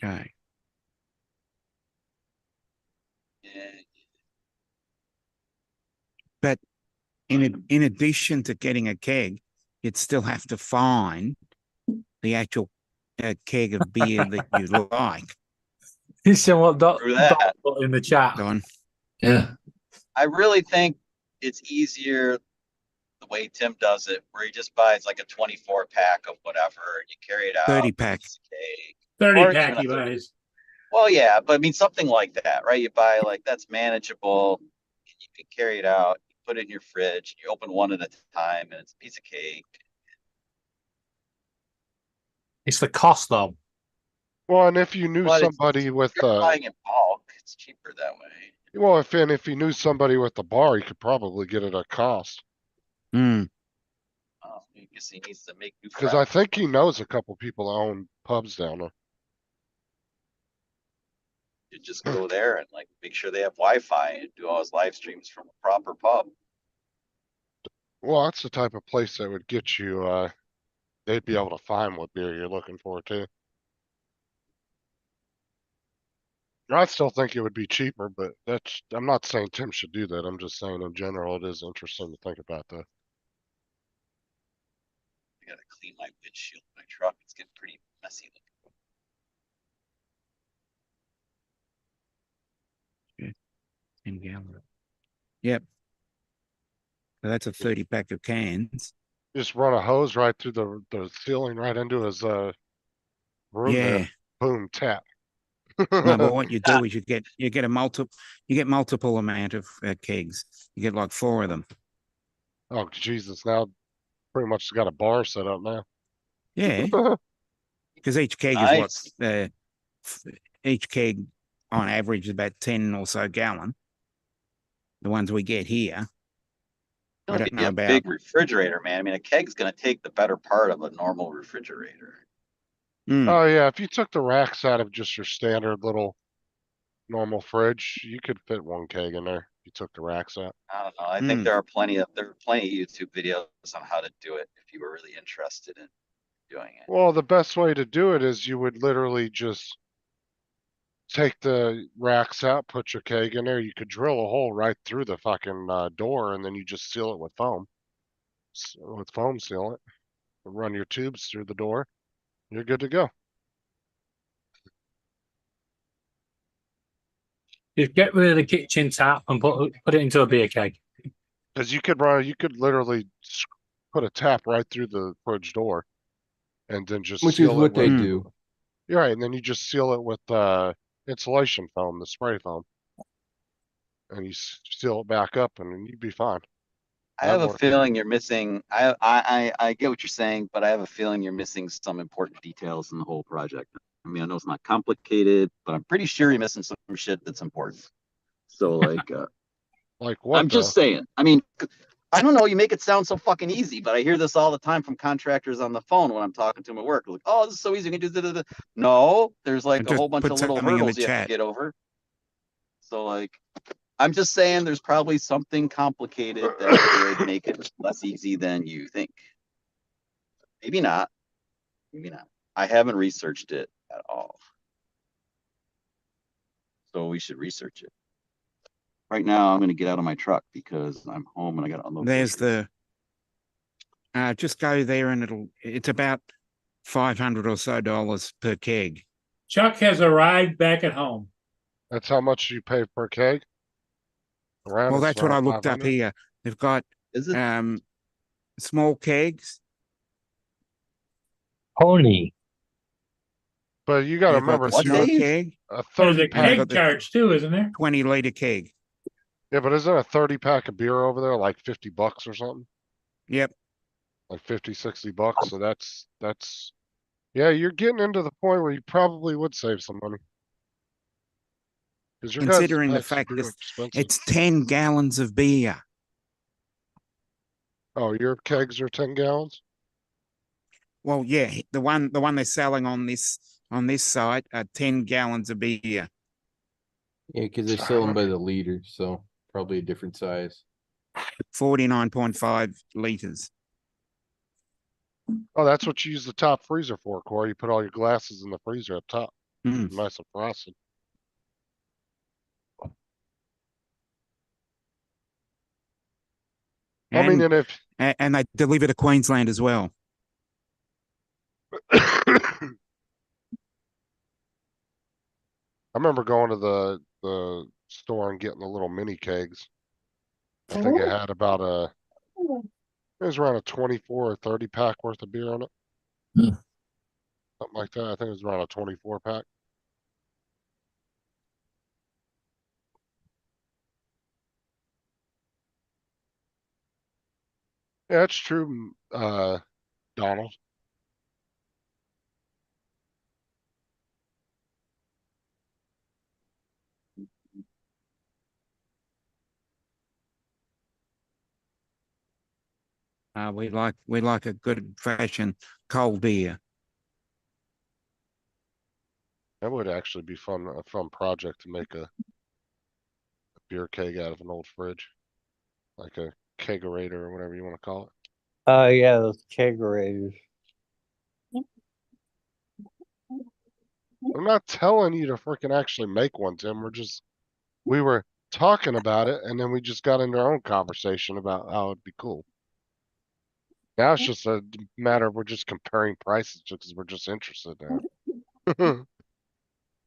S6: Okay.
S9: Yeah.
S6: But in addition to getting a keg, you'd still have to find the actual keg of beer that you like.
S4: You see what
S9: Through that.
S4: put in the chat?
S6: Don.
S3: Yeah.
S9: I really think it's easier the way Tim does it, where he just buys like a 24 pack of whatever and you carry it out.
S6: 30 pack.
S1: 30
S9: Or
S1: pack
S9: even
S1: he
S9: a 30.
S1: buys.
S9: Well, yeah, but I mean something like that, right? You buy like that's manageable. You can carry it out. You put it in your fridge. You open one at a time, and it's a piece of cake.
S4: It's the cost, though.
S2: Well, and if you knew
S9: But
S2: somebody with
S9: If you're buying in bulk, it's cheaper that way.
S2: well, if you knew somebody with the bar, you could probably get it at cost.
S6: Mm.
S9: Oh, I guess he needs to make new
S2: Because I
S9: friends.
S2: think he knows a couple people that own pubs down there.
S9: You just go there and like make sure they have Wi-Fi and do all his live streams from a proper pub.
S2: Well, that's the type of place that would get you, they'd be able to find what beer you're looking for too. I still think it would be cheaper, but I'm not saying Tim should do that. I'm just saying in general, it is interesting to think about that.
S9: I gotta clean my windshield in my truck. It's getting pretty messy looking.
S6: In gallon. Yep. So that's a 30 pack of cans.
S2: Just run a hose right through the ceiling right into his room
S6: Yeah.
S2: there. Boom, tap.
S6: No, but what you do is you get multiple amount of kegs. You get like 4 of them.
S2: Oh Jesus! Now, pretty much got a bar set up now.
S6: Yeah, because each keg
S9: Nice.
S6: is what each keg on average is about 10 or so gallon. The ones we get here. I don't know
S9: a
S6: about.
S9: big refrigerator, man. I mean, a keg's gonna take the better part of a normal refrigerator.
S6: Mm.
S2: Oh yeah, if you took the racks out of just your standard little normal fridge, you could fit 1 keg in there. If you took the racks out.
S9: I don't know. I think there are plenty of YouTube videos on how to do it if you were really interested in doing it.
S2: Well, the best way to do it is you would literally just take the racks out, put your keg in there. You could drill a hole right through the fucking door, and then you just seal it with foam. With foam seal it. Run your tubes through the door. You're good to go.
S4: Just get rid of the kitchen tap and put it into a beer keg.
S2: Because you could literally put a tap right through the fridge door, and then just
S8: Which is
S2: seal
S8: what
S2: it
S8: they
S2: with.
S8: do.
S2: You're right, and then you just seal it with insulation foam, the spray foam, and you seal it back up, and then you'd be fine.
S9: I have a feeling you're missing. I get what you're saying, but I have a feeling you're missing some important details in the whole project. I mean, I know it's not complicated, but I'm pretty sure you're missing some shit that's important. So like,
S2: like what?
S9: I'm just saying. I mean, I don't know. You make it sound so fucking easy, but I hear this all the time from contractors on the phone when I'm talking to them at work. Like, oh, this is so easy. You can do. No, there's like a whole bunch of little hurdles you have to get over. So like, I'm just saying there's probably something complicated that would make it less easy than you think. Maybe not. Maybe not. I haven't researched it at all. So we should research it. Right now, I'm going to get out of my truck because I'm home and I got to unload.
S6: There's
S9: groceries.
S6: just go there and it's about $500 or so per keg.
S1: Chuck has arrived back at home.
S2: That's how much you pay per keg? Around
S6: Well,
S2: it's
S6: that's what I
S2: around
S6: looked up
S2: 500?
S6: here. They've got
S9: Is it?
S6: small kegs.
S3: Pony.
S2: But you gotta
S6: They've got
S2: remember,
S6: the
S9: What
S2: too,
S6: small
S9: Dave?
S6: keg,
S2: a
S1: There's
S2: 30
S1: a
S6: pack.
S1: keg
S6: Got the-
S1: charge too, isn't there?
S6: 20-liter keg.
S2: Yeah, but isn't a 30 pack of beer over there like $50 or something?
S6: Yep.
S2: Like 50, $60. So that's yeah, you're getting into the point where you probably would save some money. Because your guys'
S6: Considering the
S2: packs are
S6: fact
S2: pretty
S6: that
S2: expensive.
S6: it's 10 gallons of beer.
S2: Oh, your kegs are 10 gallons?
S6: Well, yeah, the one they're selling on this site are 10 gallons of beer.
S8: Yeah, because they sell them by the liter, so probably a different size.
S6: 49.5 liters.
S2: Oh, that's what you use the top freezer for, Corey. You put all your glasses in the freezer up top.
S6: Mm.
S2: Nice and frosted. I mean, and if
S6: And they deliver to Queensland as well.
S2: I remember going to the store and getting the little mini kegs. I think it had about it was around a 24 or 30 pack worth of beer on it.
S3: Hmm.
S2: Something like that. I think it was around a 24 pack. Yeah, that's true, Donald.
S6: We like a good fashioned cold beer.
S2: That would actually be a fun project to make a beer keg out of an old fridge. Like a kegerator or whatever you want to call it.
S7: Oh yeah, those kegerators.
S2: I'm not telling you to freaking actually make one, Tim. We were talking about it and then we just got into our own conversation about how it'd be cool. Now it's just a matter of we're just comparing prices because we're just interested now.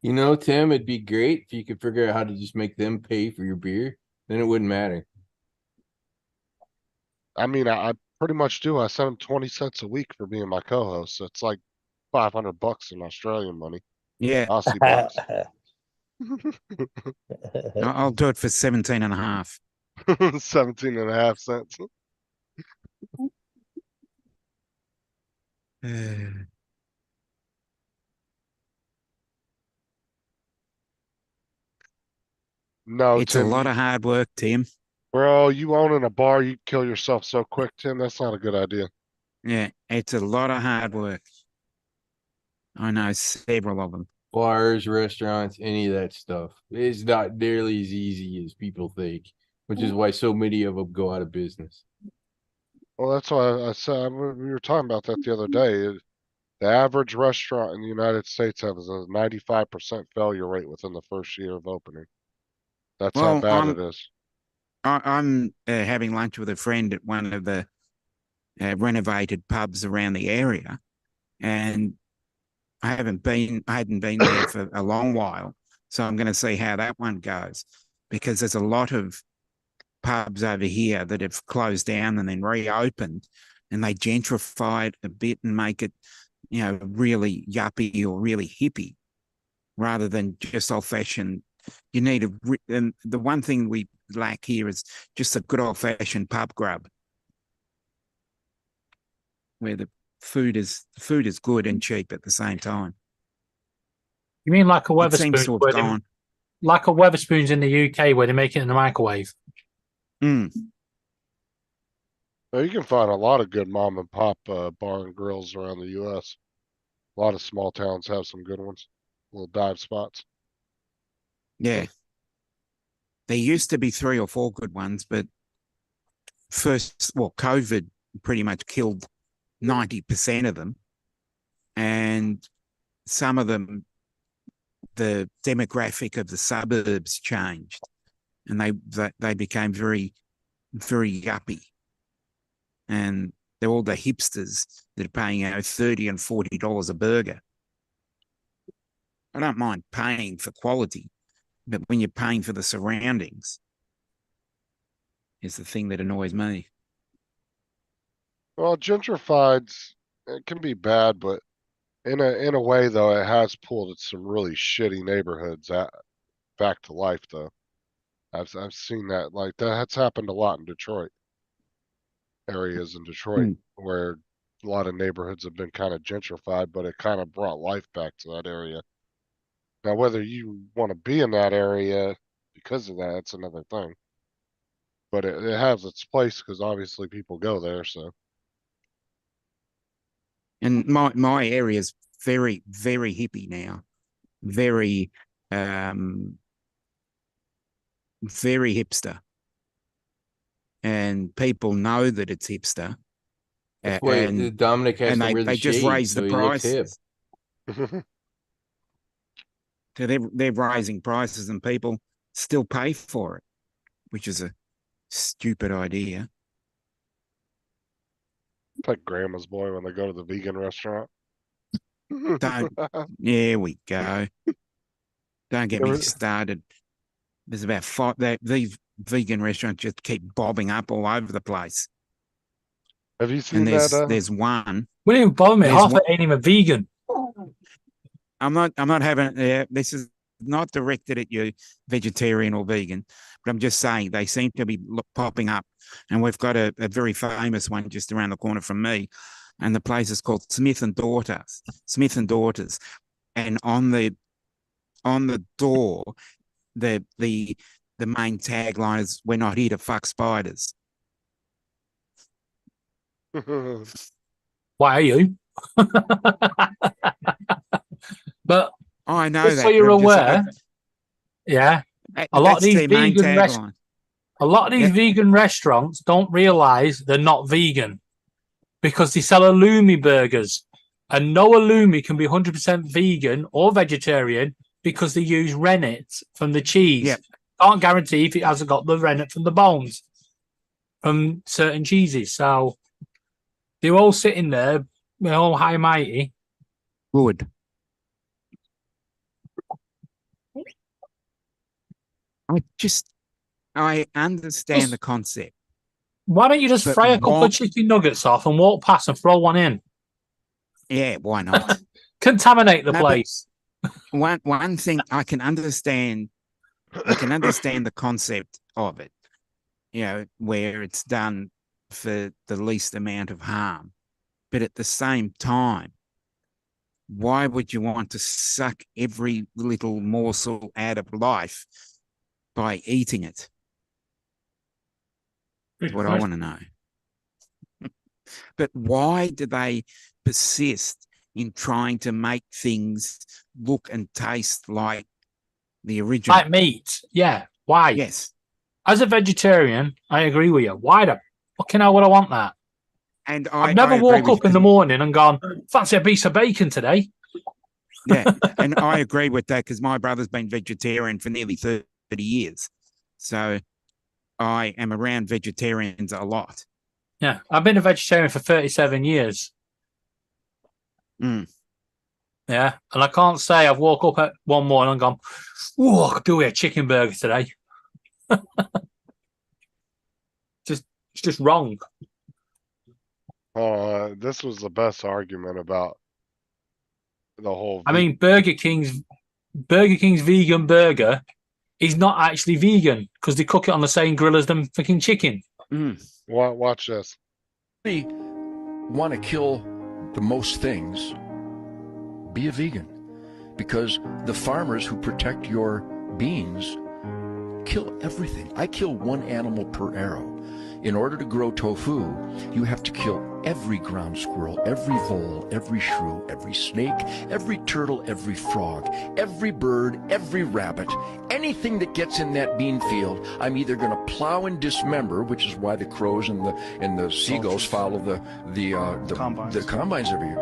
S8: You know, Tim, it'd be great if you could figure out how to just make them pay for your beer. Then it wouldn't matter.
S2: I mean, I pretty much do. I send them 20 cents a week for being my co-host. So it's like $500 in Australian money.
S6: Yeah,
S2: Aussie bucks.
S6: I'll do it for 17 and a half.
S2: 17 and a half cents. No,
S6: It's
S2: Tim,
S6: a lot of hard work, Tim.
S2: bro, you owning a bar, you'd kill yourself so quick, Tim. That's not a good idea.
S6: Yeah, it's a lot of hard work. I know several of them.
S8: Bars, restaurants, any of that stuff. It's not nearly as easy as people think, which is why so many of them go out of business.
S2: Well, that's why I said we were talking about that the other day. The average restaurant in the United States has a 95% failure rate within the first year of opening. That's how
S6: Well,
S2: bad it is.
S6: I'm having lunch with a friend at one of the renovated pubs around the area, and I hadn't been there for a long while, so I'm going to see how that one goes, because there's a lot of pubs over here that have closed down and then reopened, and they gentrify it a bit and make it, really yuppie or really hippie, rather than just old fashioned. You need and the one thing we lack here is just a good old fashioned pub grub, where the food is good and cheap at the same time.
S4: You mean like a
S6: It seems to
S4: Weatherspoons?
S6: have gone.
S4: Like a Weatherspoons in the UK where they make it in the microwave.
S6: Mm.
S2: Well, you can find a lot of good mom and pop bar and grills around the U.S. A lot of small towns have some good ones, little dive spots.
S6: Yeah. There used to be 3 or 4 good ones, but COVID pretty much killed 90% of them. and some of them, the demographic of the suburbs changed, and they became very, very yuppie, and they're all the hipsters that are paying $30 and $40 a burger. I don't mind paying for quality, but when you're paying for the surroundings, is the thing that annoys me.
S2: Well, gentrified's, it can be bad, but in a way though, it has pulled some really shitty neighborhoods back to life though. I've seen that, like that's happened a lot in Detroit. Areas in Detroit where a lot of neighborhoods have been kind of gentrified, but it kind of brought life back to that area. Now, whether you want to be in that area because of that, it's another thing. But it has its place because obviously people go there. So,
S6: and my area is very, very hippie now, very hipster, and people know that it's hipster.
S8: That's why Dominic has to wear the
S6: they just
S8: shades,
S6: raise
S8: so
S6: the
S8: he looks hip.
S6: prices. So they're raising prices, and people still pay for it, which is a stupid idea.
S2: It's like grandma's boy when they go to the vegan restaurant.
S6: There we go. Don't get me started. There's about five. These vegan restaurants just keep bobbing up all over the place.
S2: Have you seen
S6: and
S2: that?
S6: There's one.
S4: Wouldn't even bother me.
S6: There's
S4: Half
S6: one-
S4: it ain't even vegan.
S6: I'm not having. This is not directed at you, vegetarian or vegan, but I'm just saying they seem to be popping up, and we've got a very famous one just around the corner from me, and the place is called Smith and Daughters. Smith and Daughters, and on the door, the main tagline is "We're not here to fuck spiders."
S4: Why are you? But
S6: I know
S4: just
S6: that.
S4: so you're
S6: but I'm just
S4: aware,
S6: saying-
S4: a lot of
S6: That's
S4: these
S6: their main
S4: vegan
S6: tagline.
S4: a lot of these vegan restaurants don't realize they're not vegan because they sell halloumi burgers, and no halloumi can be 100% vegan or vegetarian because they use rennet from the cheese.
S6: Yep.
S4: Can't guarantee if it hasn't got the rennet from the bones from certain cheeses. So they're all sitting there, they're all high and mighty.
S6: Good. I understand the concept.
S4: Why don't you just
S6: But
S4: fry a couple
S6: why-
S4: of chicken nuggets off and walk past and throw one in?
S6: Yeah, why not?
S4: Contaminate the
S6: No, but-
S4: place.
S6: One thing I can understand the concept of it, where it's done for the least amount of harm. But at the same time, why would you want to suck every little morsel out of life by eating it? That's
S1: Good
S6: what I
S1: question.
S6: want to know. But why do they persist in trying to make things look and taste like the original?
S4: Like meat. Yeah. Why?
S6: Yes.
S4: As a vegetarian, I agree with you. Why the fucking hell would I want that?
S6: And
S4: I've never woke up in the morning and gone, fancy a piece of bacon today.
S6: Yeah, and I agree with that because my brother's been vegetarian for nearly 30 years. So I am around vegetarians a lot.
S4: Yeah. I've been a vegetarian for 37 years.
S6: Mm.
S4: Yeah. And I can't say I've woke up at one morning and gone, oh, I could do a chicken burger today. It's just wrong.
S2: This was the best argument about the whole.
S4: I mean, Burger King's vegan burger is not actually vegan because they cook it on the same grill as them freaking chicken.
S2: Watch this.
S10: If you want to kill the most things, be a vegan, because the farmers who protect your beans kill everything. I kill one animal per arrow. In order to grow tofu, you have to kill every ground squirrel, every vole, every shrew, every snake, every turtle, every frog, every bird, every rabbit, anything that gets in that bean field, I'm either going to plow and dismember, which is why the crows and the seagulls follow the combines every year.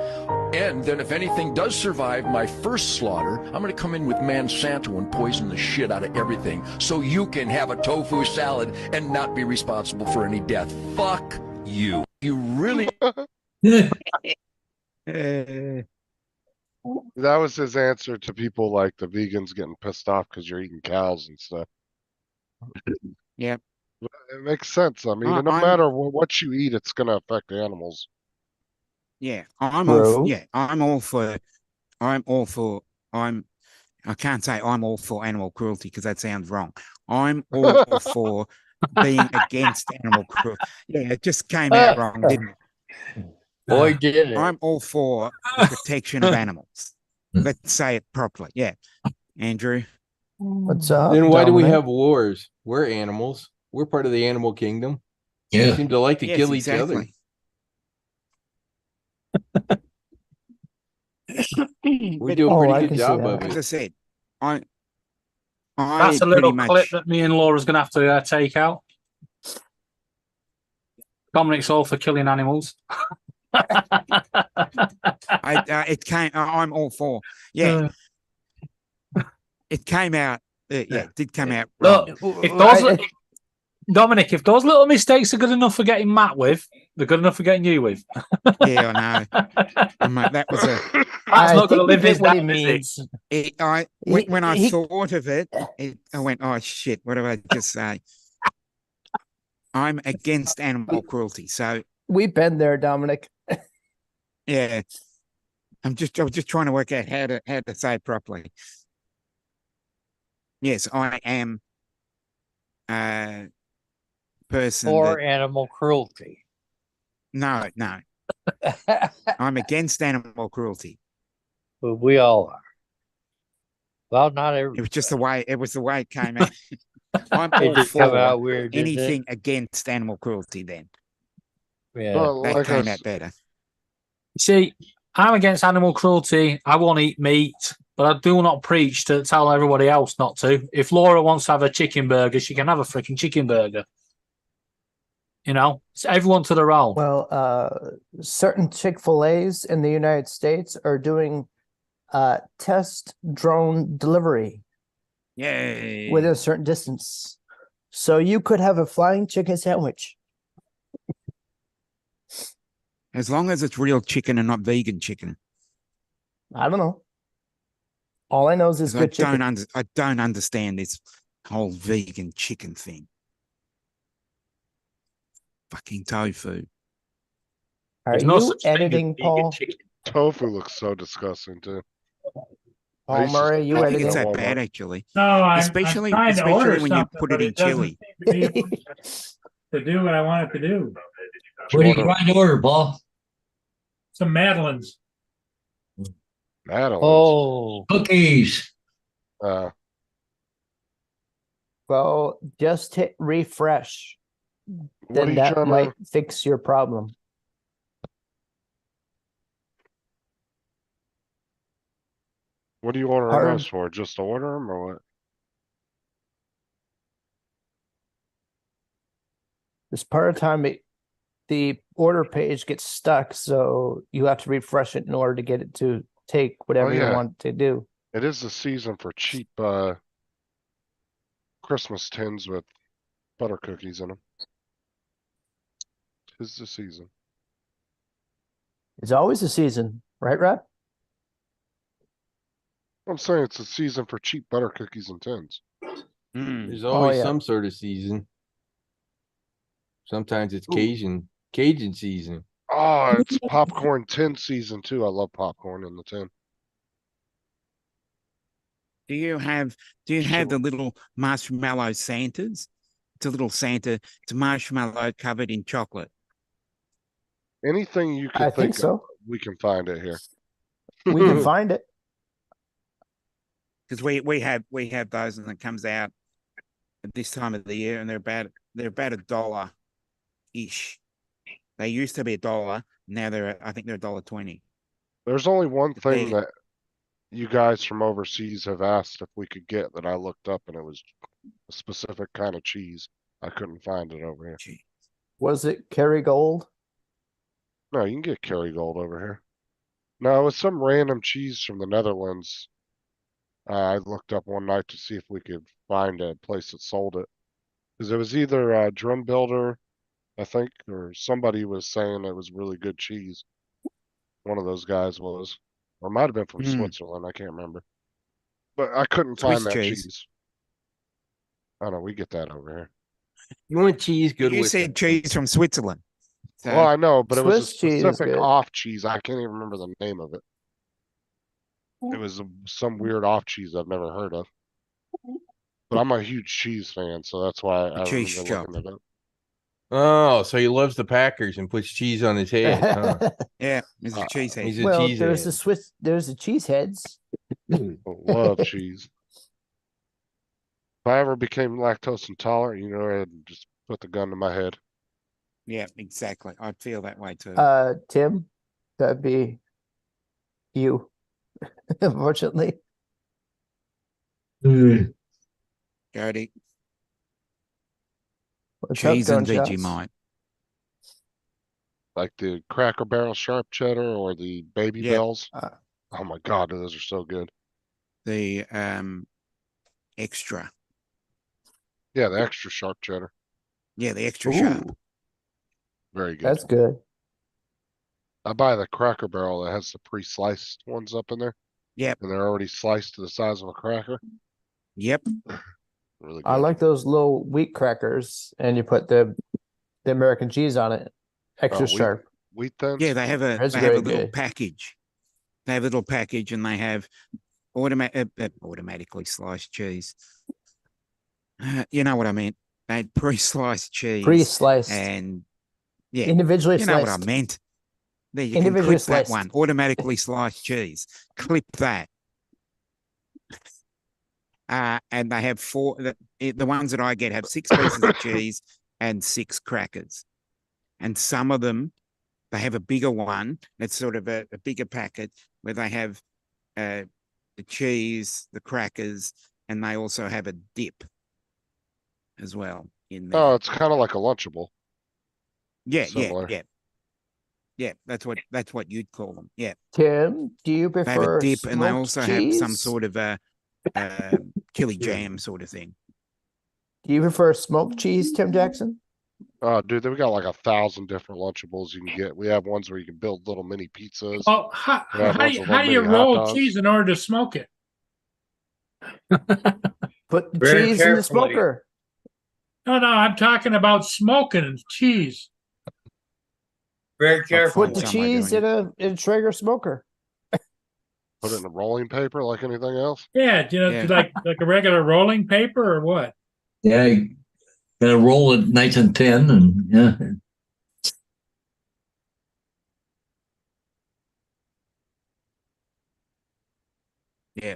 S10: And then if anything does survive my first slaughter, I'm going to come in with Monsanto and poison the shit out of everything so you can have a tofu salad and not be responsible for any death. Fuck you. You really...
S2: That was his answer to people like the vegans getting pissed off because you're eating cows and stuff.
S6: Yep.
S2: It makes sense. I mean, no
S6: I'm-
S2: matter what you eat, it's going to affect the animals.
S6: Yeah, I'm
S3: True. I can't say I'm all for animal cruelty because that sounds wrong. I'm all for being against animal cruelty. Yeah, it just came out wrong, didn't it?
S7: Boy, did it.
S6: I'm all for the protection of animals. Let's say it properly. Yeah. Andrew?
S11: What's up?
S8: Then why do we
S11: Dominic?
S8: have wars? We're animals. We're part of the animal kingdom.
S3: Yeah.
S8: We seem to like to
S6: Yes,
S8: kill each other.
S6: exactly.
S8: We do a
S11: Oh,
S8: pretty
S11: I
S8: good
S11: can see
S8: job
S11: that.
S8: of
S6: As
S8: it.
S6: I said, I
S4: That's a
S6: pretty
S4: little
S6: much,
S4: clip that me and Laura's going to have to take out. Dominic's all for killing animals.
S6: I'm all for. Yeah. It came out. It did come out wrong.
S4: Look, if those, Dominic, if those little mistakes are good enough for getting Matt with, they're good enough for getting you with.
S6: Yeah, I know. Mate, that was a.
S4: That's not going to
S11: think we
S4: live
S11: get
S4: his
S11: what he
S4: down, is it?
S11: means.
S6: When I
S11: He-
S6: thought of it, I went, oh shit, what did I just say? I'm against animal cruelty. So
S11: We've been there, Dominic.
S6: yeah. I was just trying to work out how to say it properly. Yes, I am a person
S7: For
S6: that,
S7: animal cruelty.
S6: no. I'm against animal cruelty.
S7: But we all are. Well, not every.
S6: It was just the way it came out. I'm
S7: It
S6: all
S7: did come
S6: for
S7: out weird. didn't it?
S6: anything against animal cruelty then.
S7: Yeah.
S2: Well,
S6: That
S2: like I
S6: came
S2: s-
S6: out better.
S4: See, I'm against animal cruelty. I won't eat meat, but I do not preach to tell everybody else not to. If Laura wants to have a chicken burger, she can have a freaking chicken burger. You know, it's everyone to their own.
S11: Well, certain Chick-fil-A's in the United States are doing test drone delivery
S6: Yay.
S11: within a certain distance. So you could have a flying chicken sandwich.
S6: As long as it's real chicken and not vegan chicken.
S11: I don't know. All I know is it's
S6: 'Cause I
S11: good chicken.
S6: I don't understand this whole vegan chicken thing. Fucking tofu.
S11: Are
S4: There's no
S11: you
S4: such thing as
S11: editing,
S4: vegan
S11: Paul?
S4: chicken.
S2: Tofu looks so disgusting too. I
S11: Paul
S2: used to-
S11: Murray, you
S6: I think it's
S11: editing?
S6: that bad actually.
S1: No, I'm
S6: Especially-
S1: trying to order
S6: especially when you
S1: something,
S6: put it
S1: but
S6: in
S1: doesn't
S6: chili.
S1: seem to be to do what I want it to do.
S3: What are you trying to order, Paul?
S1: Some Madeleines.
S2: Madeline.
S7: Oh,
S3: Cookies.
S11: Well, just hit refresh.
S2: What are
S11: Then
S2: you
S11: that
S2: trying
S11: might
S2: to?
S11: fix your problem.
S2: What are you ordering
S11: Hard.
S2: those for? Just to order them or what?
S11: This part of the time, the order page gets stuck, so you have to refresh it in order to get it to take whatever you
S2: yeah.
S11: want to do.
S2: It is the season for cheap Christmas tins with butter cookies in them. Tis the season.
S11: It's always a season, right, Rob?
S2: I'm saying it's a season for cheap butter cookies and tins.
S6: Mm.
S8: There's always
S11: yeah.
S8: some sort of season. Sometimes it's
S2: Ooh.
S8: Cajun season.
S2: Oh, it's popcorn tin season too. I love popcorn in the tin.
S6: Do you have the little marshmallow Santas? It's a little Santa. It's a marshmallow covered in chocolate.
S2: Anything you
S11: I
S2: can
S11: think
S2: of,
S11: so.
S2: we can find it here.
S11: We can find it.
S6: Because we have those and it comes out at this time of the year and they're about $1 ish. They used to be $1. Now I think they're $1.20.
S2: There's only one thing
S6: They-
S2: that you guys from overseas have asked if we could get that I looked up, and it was a specific kind of cheese. I couldn't find it over here.
S11: Was it Kerrygold?
S2: No, you can get Kerrygold over here. No, it was some random cheese from the Netherlands. I looked up one night to see if we could find a place that sold it. Because it was either Drum Builder, I think, or somebody was saying it was really good cheese. One of those guys was. Or it might have been from Switzerland, I can't remember. But I couldn't
S6: Swiss
S2: find that
S6: cheese.
S2: cheese. I don't know, we get that over here.
S8: You want cheese? Good
S6: You
S8: with
S6: said cheese from Switzerland. So,
S2: Well, I know, but it was a
S11: Swiss cheese is
S2: specific
S11: good.
S2: off cheese. I can't even remember the name of it. It was some weird off cheese I've never heard of. But I'm a huge cheese fan, so that's why I
S6: cheese
S2: remember
S6: shop.
S2: looking it up.
S8: Oh, so he loves the Packers and puts cheese on his head. Huh?
S6: Yeah, he's a cheesehead.
S8: He's a
S11: Well,
S8: cheese
S11: there's
S8: head.
S11: the Swiss, there's the cheeseheads.
S2: Love cheese. If I ever became lactose intolerant, I'd just put the gun to my head.
S6: Yeah, exactly. I'd feel that way too.
S11: Tim, that'd be you, unfortunately.
S3: Mm.
S6: Jody,
S11: What's up,
S6: cheese and
S11: Gun Shots?
S6: Vegemite.
S2: Like the Cracker Barrel sharp cheddar or the Baby
S6: Yeah.
S2: Bells.
S11: Uh,
S2: Oh my God, those are so good.
S6: The extra.
S2: Yeah, the extra sharp cheddar.
S6: Yeah, the extra sharp.
S11: Ooh,
S2: Very good.
S11: that's good.
S2: I buy the Cracker Barrel that has the pre-sliced ones up in there.
S6: Yep.
S2: And they're already sliced to the size of a cracker.
S6: Yep.
S2: Really good.
S11: I like those little wheat crackers, and you put the American cheese on it, extra
S2: wheat-
S11: sharp.
S2: Wheat thins?
S6: Yeah, they have a
S11: That's
S6: they have a
S11: very
S6: little
S11: good.
S6: package. They have a little package, and they have automatically sliced cheese. You know what I mean? They had pre-sliced cheese.
S11: Pre-sliced,
S6: And yeah,
S11: individually
S6: you know what I
S11: sliced.
S6: meant. There, you can
S11: Individually
S6: clip that
S11: sliced.
S6: one. Automatically sliced cheese. Clip that. And they have the ones that I get have 6 pieces of cheese and 6 crackers. And some of them, they have a bigger one. That's sort of a bigger packet where they have the cheese, the crackers, and they also have a dip as well in there.
S2: Oh, it's kind of like a Lunchable.
S6: yeah,
S2: similar.
S6: yeah. That's what you'd call them. Yeah.
S11: Tim, do you
S6: They have
S11: prefer
S6: a dip, and they
S11: smoked
S6: also have some
S11: cheese?
S6: sort of a chili jam sort of thing.
S11: Do you prefer smoked cheese, Tim Jackson?
S2: Oh, dude, we got like 1,000 different Lunchables you can get. We have ones where you can build little mini pizzas.
S1: Oh, how,
S2: Yeah,
S1: how,
S2: lots
S1: do-
S2: of
S1: how
S2: little
S1: do you
S2: mini hot
S1: roll
S2: dogs.
S1: cheese in order to smoke it?
S11: Put the
S3: Very
S11: cheese in the
S3: carefully.
S11: smoker.
S1: No, I'm talking about smoking cheese.
S3: Very careful.
S11: Put the
S6: Somebody
S11: cheese
S6: doing
S11: in a Traeger smoker.
S2: Put it in a rolling paper like anything else.
S1: Yeah,
S6: Yeah.
S1: like a regular rolling paper or what?
S3: Yeah, you gotta roll it nice and thin, and yeah.
S6: Yeah.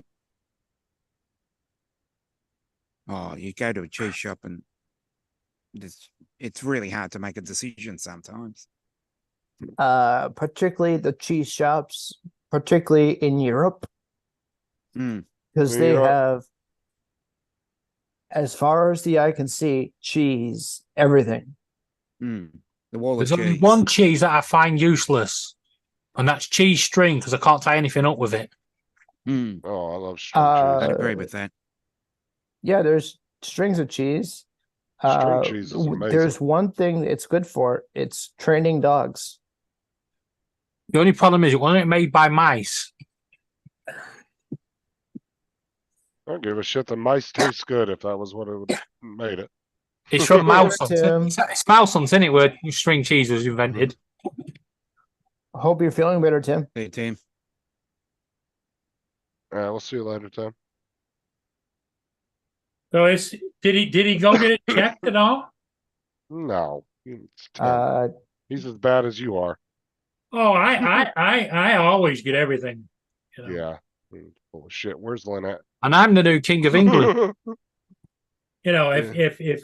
S6: Oh, you go to a cheese shop and it's really hard to make a decision sometimes.
S11: Particularly the cheese shops, particularly in Europe,
S6: Mm.
S11: because
S2: Well,
S11: they
S2: you know-
S11: have, as far as the eye can see, cheese, everything.
S6: Mm. The wall of
S4: There's only
S6: cheese.
S4: one cheese that I find useless, and that's cheese string because I can't tie anything up with it.
S6: Mm.
S2: Oh, I love string
S6: I'd
S2: cheese.
S6: agree with that.
S11: Yeah, there's strings of cheese.
S2: String cheese is
S11: There's
S2: amazing.
S11: one thing it's good for. It's training dogs.
S4: The only problem is it wasn't made by mice.
S2: I don't give a shit. The mice taste good if that was what it would made it.
S4: It's from mouse hunts.
S11: Tim.
S4: It's mouse hunts, isn't it? Where string cheese was invented.
S11: I hope you're feeling better, Tim.
S6: Hey, Tim.
S2: We'll see you later, Tim.
S1: So did he go get it checked at all?
S2: No, it's Tim.
S11: Uh,
S2: He's as bad as you are.
S1: Oh, I always get everything. You know.
S2: Yeah. Full of shit. Where's Lynette?
S4: And I'm the new king of England.
S1: You know,
S2: Yeah.
S1: if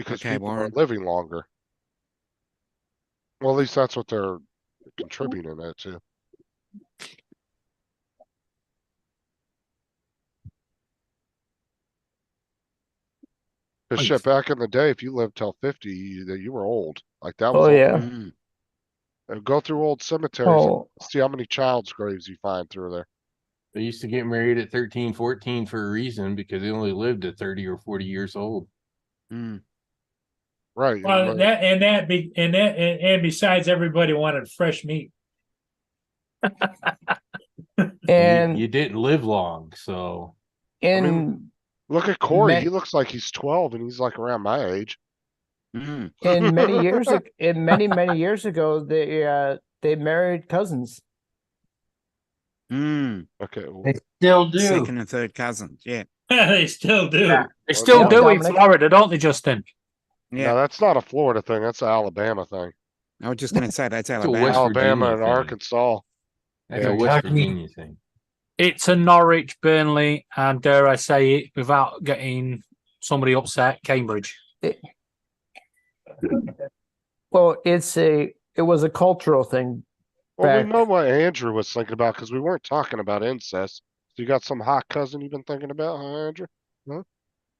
S2: because
S6: Okay,
S2: people are
S6: Warren.
S2: living longer. Well, at least that's what they're contributing it to. Cause shit, back in the day, if you lived till 50, you were old. Like that was
S11: Oh
S2: old.
S11: yeah.
S6: Mm.
S2: And go through old cemeteries and
S11: Oh,
S2: see how many child's graves you find through there.
S8: They used to get married at 13, 14 for a reason because they only lived at 30 or 40 years old.
S6: Mm.
S2: Right.
S1: Well, and besides, everybody wanted fresh meat.
S11: and
S8: You didn't live long, so
S11: in
S2: Look at Corey.
S11: Ma-
S2: He looks like he's 12 and he's like around my age.
S6: Mm.
S11: in many years ago, they married cousins.
S6: Mm.
S2: Okay.
S7: They still do.
S6: Second and third cousins. Yeah.
S1: They still do.
S4: Yeah, they still
S11: Yeah,
S4: do in
S11: Dominic.
S4: Florida, don't they, Justin?
S6: Yeah.
S2: No, that's not a Florida thing. That's an Alabama thing.
S6: I was just going to say that's
S8: a
S6: Alabama.
S8: West
S2: Alabama
S8: Virginia
S2: and
S8: thing.
S2: Arkansas.
S8: that's
S2: Yeah,
S8: a West
S7: Kentucky.
S8: Virginia thing.
S4: It's a Norwich, Burnley, and dare I say it without getting somebody upset, Cambridge.
S11: Well, it was a cultural thing.
S2: Well, we
S11: Back-
S2: know what Andrew was thinking about because we weren't talking about incest. So you got some hot cousin you've been thinking about, huh, Andrew?
S11: No,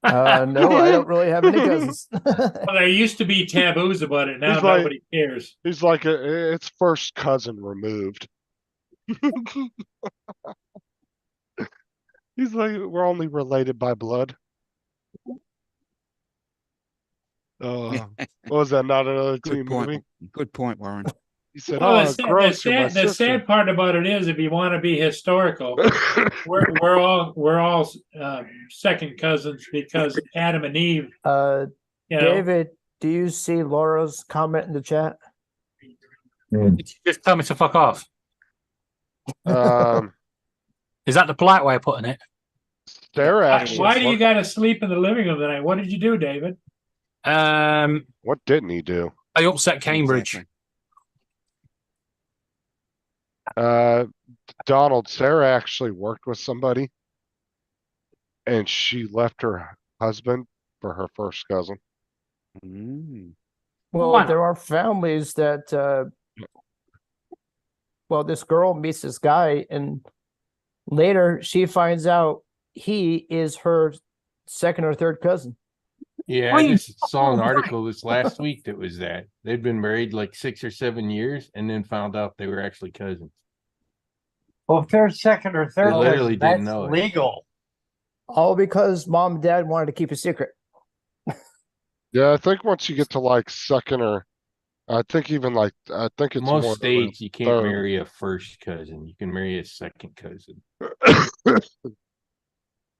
S11: I don't really have any cousins.
S1: Well, there used to be taboos about it. Now
S2: He's like-
S1: nobody cares.
S2: He's like, it's first cousin removed. He's like, we're only related by blood. What was that? Not another
S6: Good
S2: teen
S6: point.
S2: movie?
S6: Good point, Warren.
S2: He said,
S1: Well,
S2: "Oh, gross, you're my
S1: the
S2: sister."
S1: sad part about it is, if you want to be historical, we're all second cousins because Adam and Eve. You know,
S11: David, do you see Laura's comment in the chat?
S4: Just tell me to fuck off.
S2: Um,
S4: Is that the polite way of putting it?
S2: Sarah actually.
S1: why do you got to sleep in the living room tonight? What did you do, David?
S2: What didn't he do?
S4: I upset Cambridge.
S6: Exactly.
S2: Donald, Sarah actually worked with somebody, and she left her husband for her first cousin.
S6: Mm.
S11: Well,
S4: Why not?
S11: there are families that, well, this girl meets this guy, and later she finds out he is her second or third cousin.
S8: Yeah, I just saw an article this last week that was that they'd been married like 6 or 7 years and then found out they were actually cousins.
S7: Well, if they're second or third,
S8: They literally
S7: cousin,
S8: didn't
S7: that's
S8: know it.
S7: legal.
S11: All because mom and dad wanted to keep a secret.
S2: Yeah, I think once you get to like second or, I think even like, I think it's more
S8: Most
S2: than a
S8: states you can't
S2: third.
S8: marry a first cousin. You can marry a second cousin.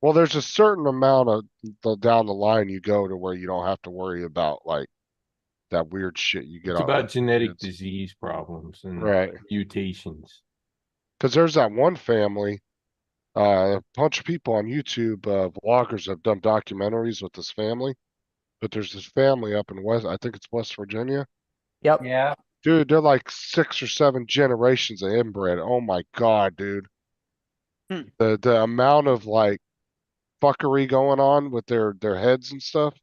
S2: Well, there's a certain amount of down the line you go to where you don't have to worry about like that weird shit you get
S8: It's
S2: out
S8: about
S2: of
S8: genetic
S2: kids.
S8: disease problems and
S2: Right.
S8: mutations.
S2: Because there's that one family, a bunch of people on YouTube, vloggers have done documentaries with this family. But there's this family up in I think it's West Virginia.
S11: Yep.
S7: Yeah.
S2: Dude, they're like 6 or 7 generations of inbred. Oh my God, dude. The amount of like fuckery going on with their heads and stuff,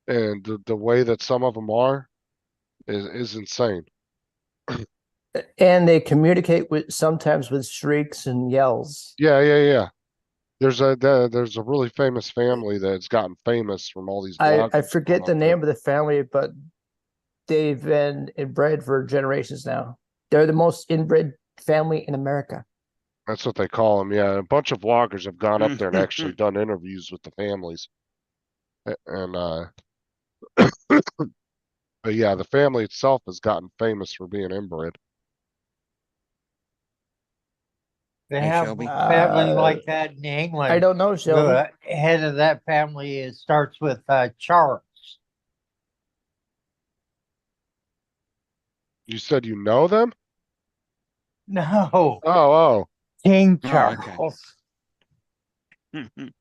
S2: and the way that some of them are, is insane.
S11: And they communicate sometimes with shrieks and yells.
S2: Yeah. There's a really famous family that's gotten famous from all these.
S11: I forget the name of the family, but they've been inbred for generations now. They're the most inbred family in America.
S2: That's what they call them. Yeah, a bunch of vloggers have gone up there and actually done interviews with the families, and but yeah, the family itself has gotten famous for being inbred.
S7: They
S6: Hey,
S7: have
S6: Shelby.
S7: a family like that in England.
S11: I don't know, Shelby.
S7: The head of that family starts with Charles.
S2: You said you know them?
S7: No,
S2: Oh,
S7: King
S6: Oh,
S7: Charles.
S6: okay.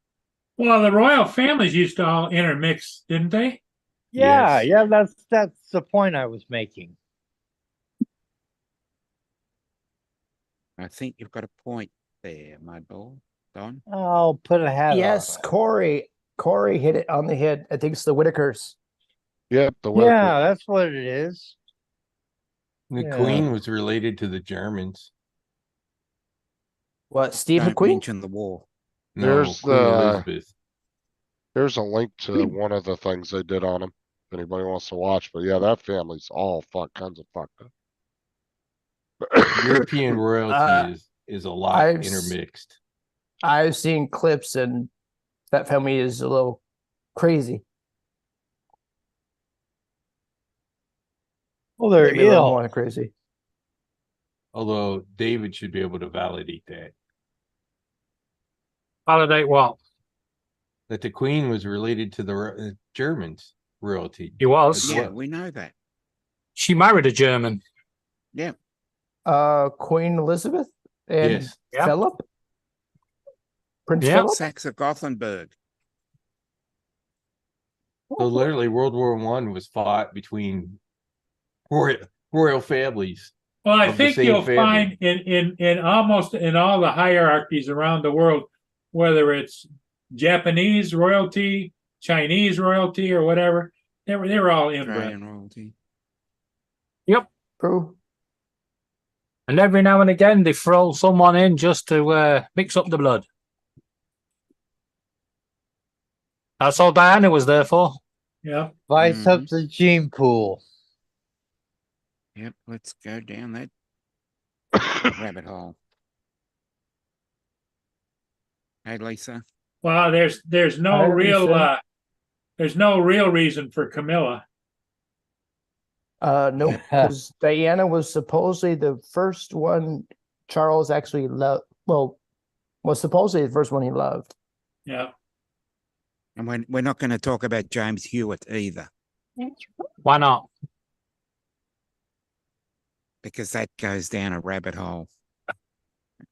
S1: Well, the royal families used to all intermix, didn't they?
S7: Yeah,
S8: Yes.
S7: yeah, that's the point I was making.
S6: I think you've got a point there, my boy. Don.
S7: I'll put a hat
S11: Yes,
S7: on.
S11: Corey hit it on the head. I think it's the Whitakers.
S2: Yep, the Whitaker.
S7: Yeah, that's what it is.
S8: The
S7: Yeah.
S8: Queen was related to the Germans.
S11: What, Steve
S6: Don't
S11: McQueen?
S6: mention the war.
S8: No,
S2: There's
S8: Queen
S2: the-
S8: Elizabeth.
S2: There's a link to one of the things they did on him. If anybody wants to watch, but yeah, that family's all kinds of fucked up.
S8: European royalty is a lot
S11: I've s-
S8: intermixed.
S11: I've seen clips and that family is a little crazy.
S7: Well, they're
S11: Maybe a little
S7: ill.
S11: more than crazy.
S8: Although David should be able to validate that.
S4: Validate what?
S8: That the Queen was related to the Germans royalty.
S4: He was.
S6: Yeah, we know that.
S4: She married a German.
S6: Yeah.
S11: Queen Elizabeth and
S8: Yes.
S4: Yeah.
S11: Philip? Prince
S4: Yeah.
S11: Philip?
S6: Saxe-Gothenburg.
S8: So literally World War One was fought between royal families.
S1: Well, I
S8: Of the
S1: think
S8: same
S1: you'll
S8: family.
S1: find in almost in all the hierarchies around the world, whether it's Japanese royalty, Chinese royalty, or whatever, they were all inbred.
S6: Australian royalty.
S11: True.
S4: And every now and again, they throw someone in just to mix up the blood. That's all Diana was there for.
S1: Yeah.
S7: Spice up the gene pool.
S6: Yep, let's go down that rabbit hole. Hey, Lisa.
S1: Well, there's no
S11: Hi,
S1: real
S11: Lisa.
S1: there's no real reason for Camilla.
S11: No, because Diana was supposedly the first one Charles actually loved. Well, was supposedly the first one he loved.
S1: Yeah.
S6: And we're not going to talk about James Hewitt either,
S4: Why not?
S6: because that goes down a rabbit hole.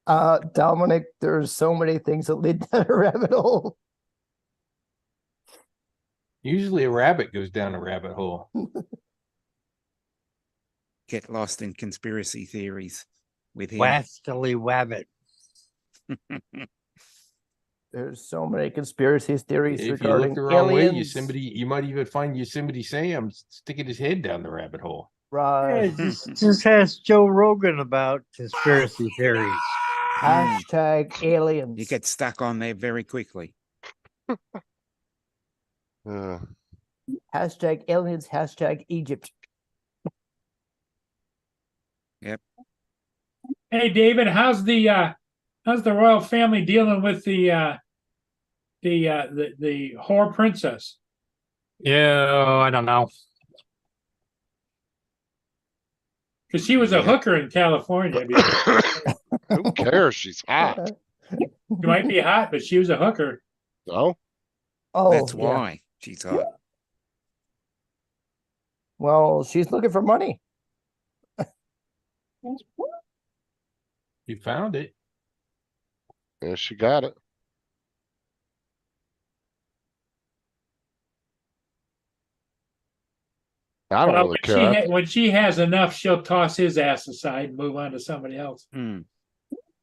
S11: Dominic, there's so many things that lead down a rabbit hole.
S8: Usually a rabbit goes down a rabbit hole.
S6: Get lost in conspiracy theories with him.
S7: Wastily Wabbit.
S11: There's so many conspiracy theories
S8: If you
S11: regarding
S8: look the wrong way,
S11: aliens.
S8: you might even find Yosemite Sam sticking his head down the rabbit hole.
S11: Right.
S7: Just ask Joe Rogan about conspiracy theories.
S11: Hashtag aliens.
S6: You get stuck on there very quickly.
S11: Hashtag aliens. Hashtag Egypt.
S6: Yep.
S1: Hey, David, how's the royal family dealing with the whore princess?
S4: Yeah, I don't know.
S1: Because she was a hooker in California.
S2: Who cares? She's hot.
S1: She might be hot, but she was a hooker.
S2: No?
S11: Oh,
S6: That's
S11: yeah.
S6: why she's hot.
S11: Well, she's looking for money.
S8: You found it.
S2: Yeah, she got it. I don't
S1: Well,
S2: really care.
S1: when she has enough, she'll toss his ass aside and move on to somebody else.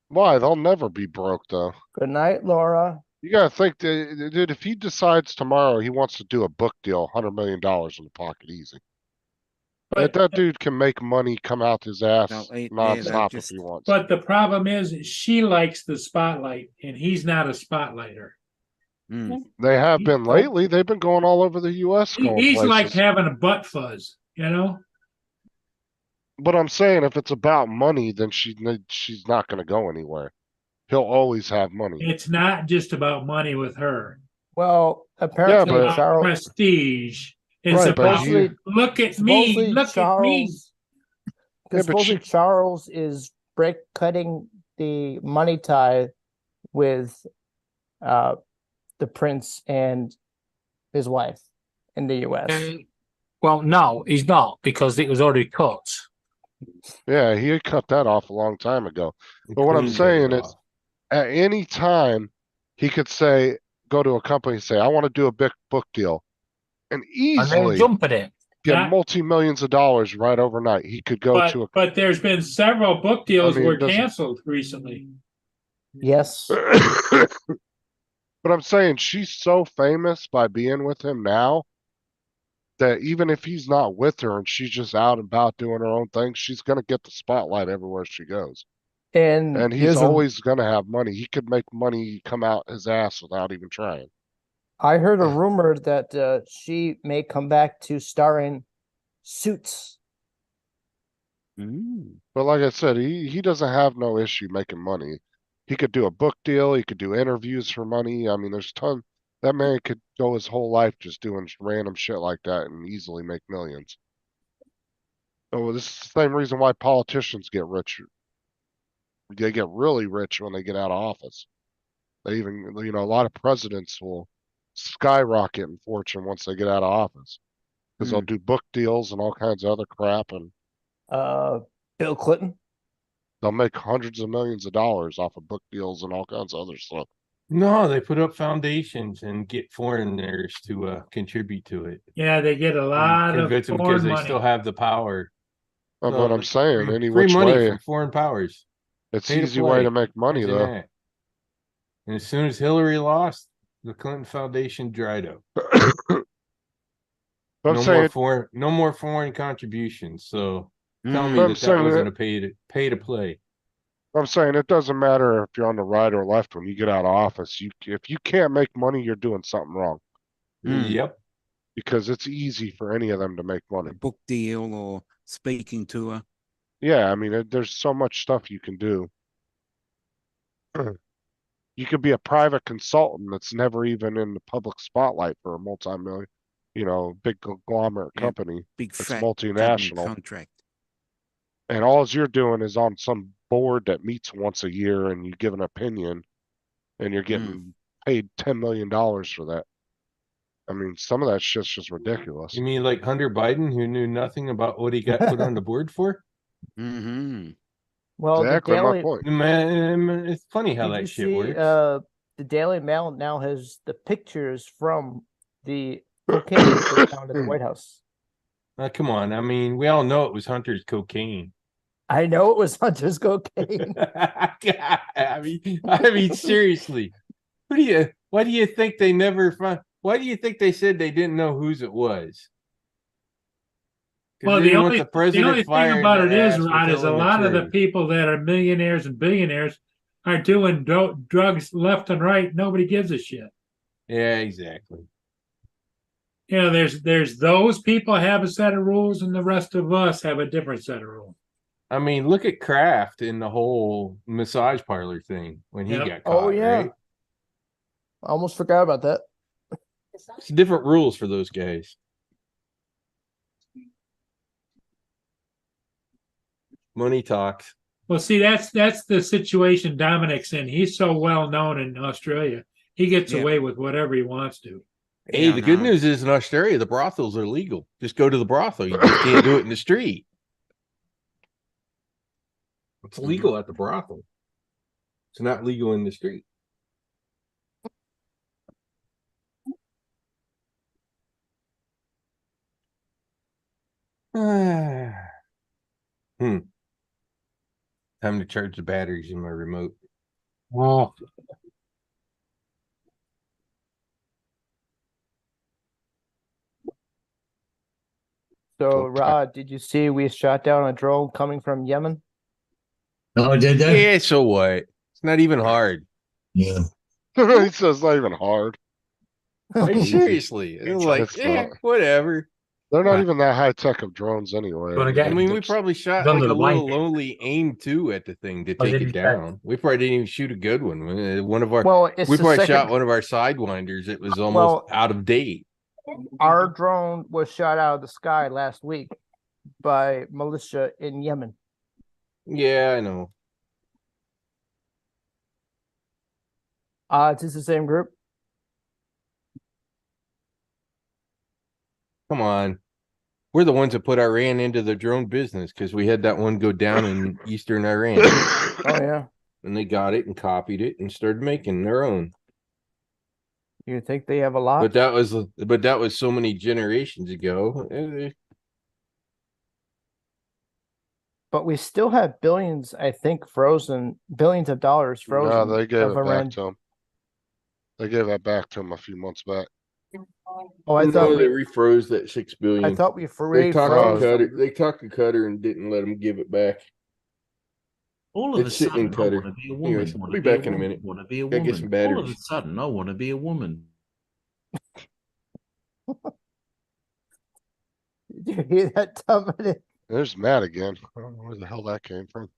S2: Why? They'll never be broke though.
S11: Good night, Laura.
S2: You gotta think, dude, if he decides tomorrow he wants to do a book deal, $100 million in the pocket, easy. That dude can make money come out his ass nonstop if he wants.
S1: But the problem is, she likes the spotlight, and he's not a spotlighter.
S2: They have been lately. They've been going all over the U.S. going
S1: He's like
S2: places.
S1: having a butt fuzz, you know?
S2: But I'm saying if it's about money, then she's not going to go anywhere. He'll always have money.
S1: It's not just about money with her.
S11: Well, apparently
S1: It's about
S11: Charles.
S1: prestige. It's
S2: Right, but
S1: about
S2: you-
S1: look at me,
S11: Supposedly
S1: look at me.
S11: Because
S2: Yeah, but
S11: supposedly
S2: she-
S11: Charles is cutting the money tie with the prince and his wife in the U.S.
S4: Well, no, he's not, because it was already cut.
S2: Yeah, he had cut that off a long time ago. But what I'm
S8: Queen
S2: saying
S8: goes
S2: is,
S8: off.
S2: at any time, he could say, go to a company and say, I want to do a big book deal. And
S4: And they'll
S2: easily
S4: jump at it.
S2: get
S1: Yeah.
S2: multi-millions of dollars right overnight. He could go to a
S1: But there's been several book deals
S2: I mean,
S1: were
S2: it doesn't-
S1: canceled recently.
S11: Yes.
S2: But I'm saying she's so famous by being with him now that even if he's not with her and she's just out and about doing her own thing, she's gonna get the spotlight everywhere she goes. And he's always gonna have money. He could make money come out his ass without even trying.
S11: I heard a rumor that she may come back to star in Suits.
S2: But like I said, he doesn't have no issue making money. He could do a book deal. He could do interviews for money. I mean, there's ton. That man could go his whole life just doing random shit like that and easily make millions. So this is the same reason why politicians get rich. They get really rich when they get out of office. They even, a lot of presidents will skyrocket in fortune once they get out of office because they'll do book deals and all kinds of other crap, and
S11: Bill Clinton.
S2: They'll make hundreds of millions of dollars off of book deals and all kinds of other stuff.
S8: No, they put up foundations and get foreigners to contribute to it.
S1: Yeah, they get a lot of
S8: Convince them
S1: foreign
S8: because they
S1: money.
S8: still have the power.
S2: But
S8: So,
S2: I'm saying, any
S8: free
S2: which
S8: money
S2: way,
S8: from foreign powers.
S2: it's
S8: Pay to
S2: easy way
S8: play.
S2: to make money,
S8: Imagine
S2: though.
S8: that. And as soon as Hillary lost, the Clinton Foundation dried up.
S2: I'm
S8: No
S2: saying,
S8: more foreign contributions. So tell me
S2: I'm
S8: that
S2: saying
S8: wasn't
S2: that-
S8: a pay to play.
S2: I'm saying it doesn't matter if you're on the right or left when you get out of office. If you can't make money, you're doing something wrong.
S8: Yep.
S2: Because it's easy for any of them to make money.
S6: Book deal or speaking tour.
S2: Yeah, I mean, there's so much stuff you can do. You could be a private consultant that's never even in the public spotlight for a multi-million, big conglomerate
S6: Yeah,
S2: company
S6: Big
S2: that's
S6: fat government
S2: multinational.
S6: contract.
S2: And all you're doing is on some board that meets once a year and you give an opinion and you're getting paid $10 million for that. I mean, some of that shit's just ridiculous.
S8: You mean like Hunter Biden, who knew nothing about what he got put on the board for?
S11: Well,
S2: Exactly
S11: the
S2: my
S11: Daily,
S2: point.
S8: Man, it's funny how
S11: did
S8: that
S11: you
S8: shit
S11: see,
S8: works.
S11: the Daily Mail now has the pictures from the cocaine that they found at the White House.
S8: Come on. I mean, we all know it was Hunter's cocaine.
S11: I know it was Hunter's cocaine.
S8: I mean, seriously. Why do you think they never found? Why do you think they said they didn't know whose it was? 'Cause
S1: Well,
S8: they
S1: the
S8: didn't want
S1: only,
S8: president
S1: the only
S8: fired
S1: thing about
S8: in
S1: it
S8: the
S1: is,
S8: ass for
S1: Rod, is a
S8: telling
S1: lot of the
S8: truth.
S1: people that are millionaires and billionaires are doing drugs left and right. Nobody gives a shit.
S8: Yeah, exactly.
S1: There's those people have a set of rules, and the rest of us have a different set of rules.
S8: I mean, look at Kraft in the whole massage parlor thing when he
S1: Yep.
S8: got caught,
S11: Oh yeah,
S8: right?
S11: I almost forgot about that.
S8: It's different rules for those guys. Money talks.
S1: Well, see, that's the situation Dominic's in. He's so well known in Australia. He gets
S6: Yeah.
S1: away with whatever he wants to.
S8: Hey,
S6: Yeah,
S8: the good
S6: no.
S8: news is in Australia, the brothels are legal. Just go to the brothel. You just can't do it in the street. It's legal at the brothel. It's not legal in the street. Time to charge the batteries in my remote.
S1: Oh,
S11: So,
S2: Okay.
S11: Rod, did you see we shot down a drone coming from Yemen?
S3: Oh, did they?
S8: Yeah, so what? It's not even hard.
S3: Yeah.
S2: He says it's not even hard.
S8: Like, seriously. It's like,
S2: It's not.
S8: whatever.
S2: They're not
S4: Right.
S2: even that high tech of drones anyway.
S4: Gonna
S2: I
S4: get
S8: I
S2: mean,
S8: mean, we
S2: it's-
S8: probably shot
S4: It's under
S8: like a
S4: the
S8: little
S4: blanket.
S8: lonely aim two at the thing to
S4: Oh,
S8: take
S4: did
S8: it
S4: you check?
S8: down. We probably didn't even shoot a good one. One of our
S11: Well, it's
S8: we
S11: the
S8: probably
S11: second.
S8: shot one of our sidewinders. It was almost
S11: Well-
S8: out of date.
S11: Our drone was shot out of the sky last week by militia in Yemen.
S8: Yeah, I know.
S11: Is this the same group?
S8: Come on. We're the ones that put Iran into the drone business because we had that one go down in eastern Iran.
S11: Oh yeah.
S8: And they got it and copied it and started making their own.
S11: You think they have a lot?
S8: But that was so many generations ago.
S11: But we still have billions, I think, billions of dollars frozen.
S2: No, they gave
S11: of
S2: it
S11: Iran.
S2: back to him. They gave that back to him a few months back.
S11: Oh, I
S8: No,
S11: thought
S8: they
S11: we,
S8: refroze that 6 billion.
S11: I thought we
S8: they
S11: free
S8: talked
S11: froze
S8: to Cutter.
S11: them.
S8: They talked to Cutter and didn't let him give it back.
S12: All of a
S8: It's sitting in
S12: sudden, I
S8: Cutter.
S12: want to be a woman.
S8: Anyways,
S12: Want
S8: I'll
S12: to
S8: be
S12: be a
S8: back in a
S12: woman.
S8: minute.
S12: Want to be a
S8: Gotta get some
S12: woman. All of a
S8: batteries.
S12: sudden, I want to be a woman.
S11: Did you hear that, Dominic?
S2: There's Matt again. I don't know where the hell that came from.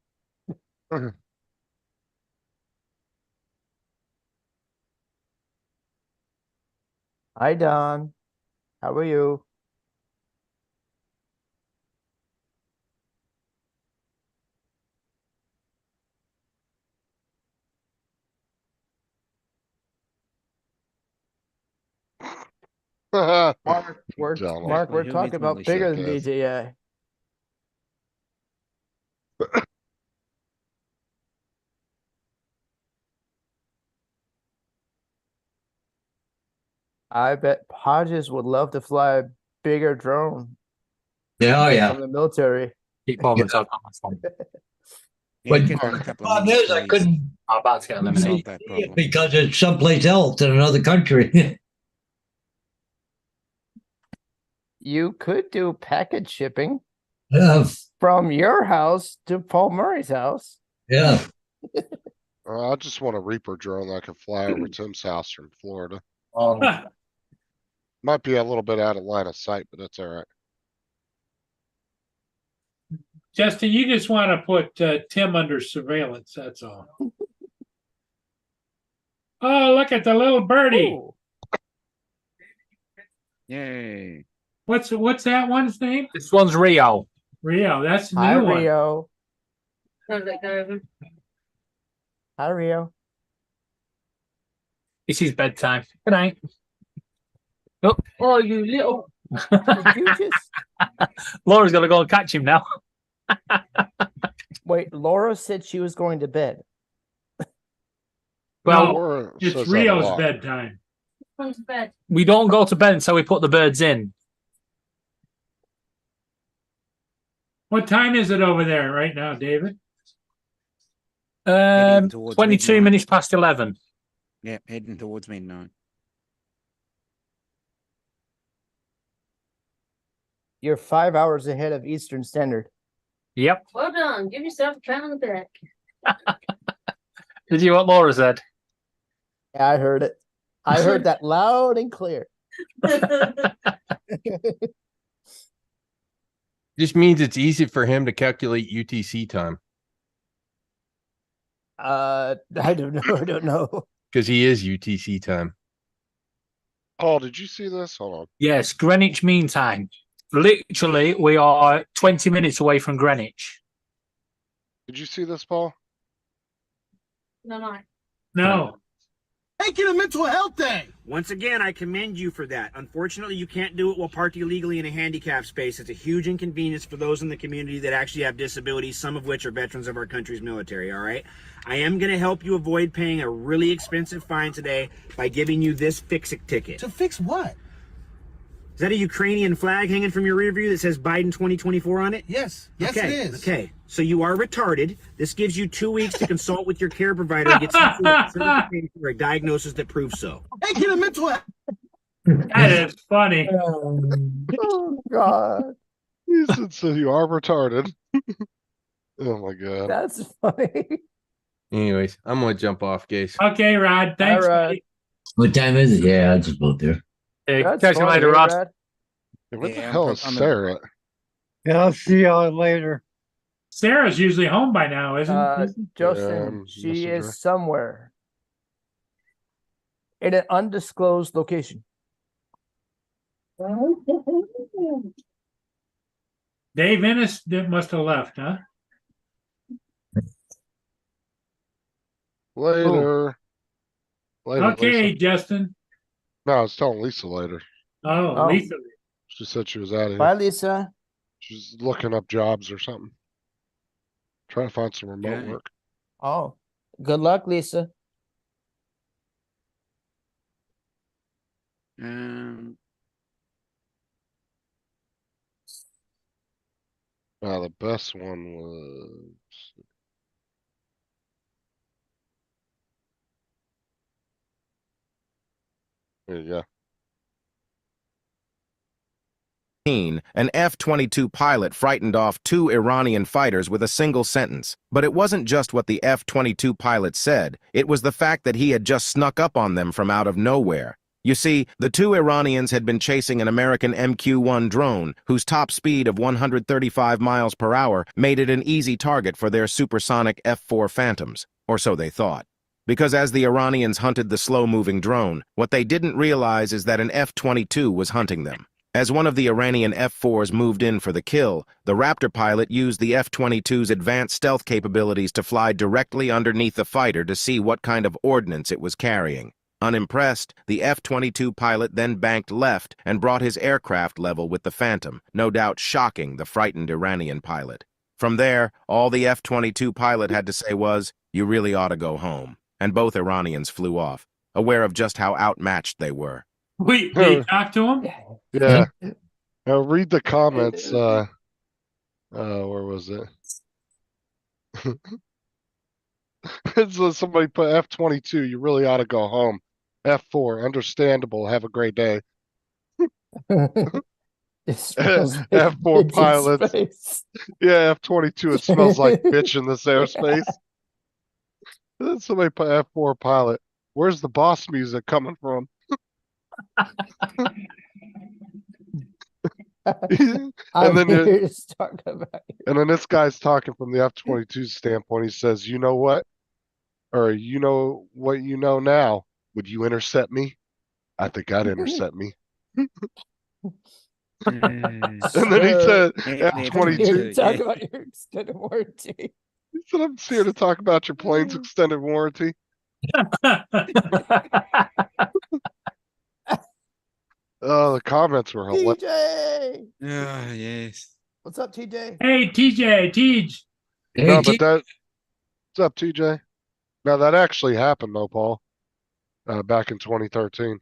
S11: Hi, Don. How are you? Mark, we're
S2: Donald.
S11: Mark, we're
S6: Who
S11: talking
S6: is
S11: about
S6: Willie
S11: bigger than
S2: Jackass.
S11: BGA. I bet Hodges would love to fly a bigger drone
S3: Yeah, oh, yeah.
S11: from the military.
S4: Keep bothering talking on my phone.
S6: Yeah,
S3: But
S6: get on a couple of
S3: problem
S6: minutes,
S3: is, I
S6: please.
S3: couldn't
S4: I'm about to get
S6: Solve
S4: eliminated.
S6: that
S3: see
S6: problem.
S3: it because it's someplace else in another country.
S11: You could do package shipping
S3: Yeah,
S11: from your house to Paul Murray's house.
S3: yeah.
S2: I just want a Reaper drone that can fly over Tim's house from Florida. Might be a little bit out of line of sight, but that's all right.
S1: Justin, you just want to put Tim under surveillance. That's all. Oh, look at the little birdie.
S11: Ooh,
S6: Yay.
S1: What's that one's name?
S4: This one's Rio.
S1: Rio. That's the
S11: hi,
S1: new one.
S11: Rio.
S5: How's that going?
S11: Hi, Rio.
S4: It's his bedtime. Good night.
S5: Oh, you little.
S11: Did you just
S4: Laura's got to go and catch him now.
S11: wait? Laura said she was going to bed.
S4: Well,
S1: No,
S2: Or
S1: it's
S2: says that a
S1: Rio's
S2: lot.
S1: bedtime.
S5: Going to bed.
S4: we don't go to bed until we put the birds in.
S1: What time is it over there right now, David?
S6: Heading towards
S4: 22
S6: midnight.
S4: minutes past 11.
S6: Yeah, heading towards midnight.
S11: You're 5 hours ahead of Eastern Standard.
S4: Yep.
S5: Well done. Give yourself a pat on the back.
S4: Did you hear what Laura said?
S11: Yeah, I heard it. I heard that loud and clear.
S8: Just means it's easy for him to calculate UTC time
S11: I don't know. I don't know.
S8: because he is UTC time.
S2: Paul, did you see this? Hold on.
S4: Yes, Greenwich Mean Time. Literally, we are 20 minutes away from Greenwich.
S2: Did you see this, Paul?
S5: No.
S1: No.
S13: Make it a mental health day.
S14: Once again, I commend you for that. Unfortunately, you can't do it while parked illegally in a handicap space. It's a huge inconvenience for those in the community that actually have disabilities, some of which are veterans of our country's military, all right? I am going to help you avoid paying a really expensive fine today by giving you this fix-it ticket.
S13: To fix what?
S14: Is that a Ukrainian flag hanging from your rear view that says Biden 2024 on it?
S13: Yes. Yes,
S14: okay.
S13: it is.
S14: Okay. So you are retarded. This gives you 2 weeks to consult with your care provider and get some sort of certification or a diagnosis that proves so.
S13: Make it a mental health.
S1: That is funny.
S11: Oh God,
S2: He said, so you are retarded. Oh my god.
S11: that's funny.
S8: Anyways, I'm gonna jump off, guys.
S1: Okay, Rod. Thanks.
S11: All right.
S1: buddy.
S3: What time is it? Yeah, I just both there.
S11: That's
S4: Catch you
S11: fun,
S4: later,
S11: eh,
S4: Rod.
S11: Brad?
S2: Hey, what the
S6: Yeah,
S2: hell is
S6: I'm in-
S2: Sarah?
S15: Yeah, I'll see y'all later.
S1: Sarah's usually home by now, isn't?
S11: Justin, she
S2: messenger.
S11: is somewhere in an undisclosed location.
S1: Dave Ennis must have left, huh?
S2: Later. Later,
S1: Okay,
S2: Lisa.
S1: Justin.
S2: No, I was telling Lisa later.
S1: Oh,
S11: Oh.
S1: Lisa.
S2: She said she was out of here.
S11: Bye, Lisa.
S2: She's looking up jobs or something. Trying to find some remote
S6: Okay.
S2: work.
S11: Oh, good luck, Lisa.
S2: The best one was. There you go.
S16: an F-22 pilot frightened off 2 Iranian fighters with a single sentence. But it wasn't just what the F-22 pilot said, it was the fact that he had just snuck up on them from out of nowhere. You see, the 2 Iranians had been chasing an American MQ-1 drone, whose top speed of 135 miles per hour made it an easy target for their supersonic F-4 Phantoms, or so they thought. Because as the Iranians hunted the slow-moving drone, what they didn't realize is that an F-22 was hunting them. As one of the Iranian F-4s moved in for the kill, the Raptor pilot used the F-22's advanced stealth capabilities to fly directly underneath the fighter to see what kind of ordnance it was carrying. Unimpressed, the F-22 pilot then banked left and brought his aircraft level with the Phantom, no doubt shocking the frightened Iranian pilot. From there, all the F-22 pilot had to say was, "You really ought to go home," and both Iranians flew off, aware of just how outmatched they were.
S1: Wait, they talked to him?
S2: Yeah. Now read the comments. Where was it? So somebody put F-22, you really ought to go home. F-4, understandable. Have a great day. F-4 pilots. Yeah, F-22, it smells like bitch in this airspace. Then somebody put F-4 pilot. Where's the boss music coming from? and then this guy's talking from the F-22 standpoint. He says, "You know what? Or you know what you know now? Would you intercept me? I think I'd intercept me." And then he said, F-22.
S11: Talk about your extended warranty.
S2: He said, "I'm here to talk about your plane's extended warranty." Oh, the comments were hilarious.
S11: TJ!
S6: Yes.
S11: What's up, TJ?
S1: Hey, TJ, Teej.
S2: No, but what's up, TJ? Now that actually happened though, Paul. Back in 2013.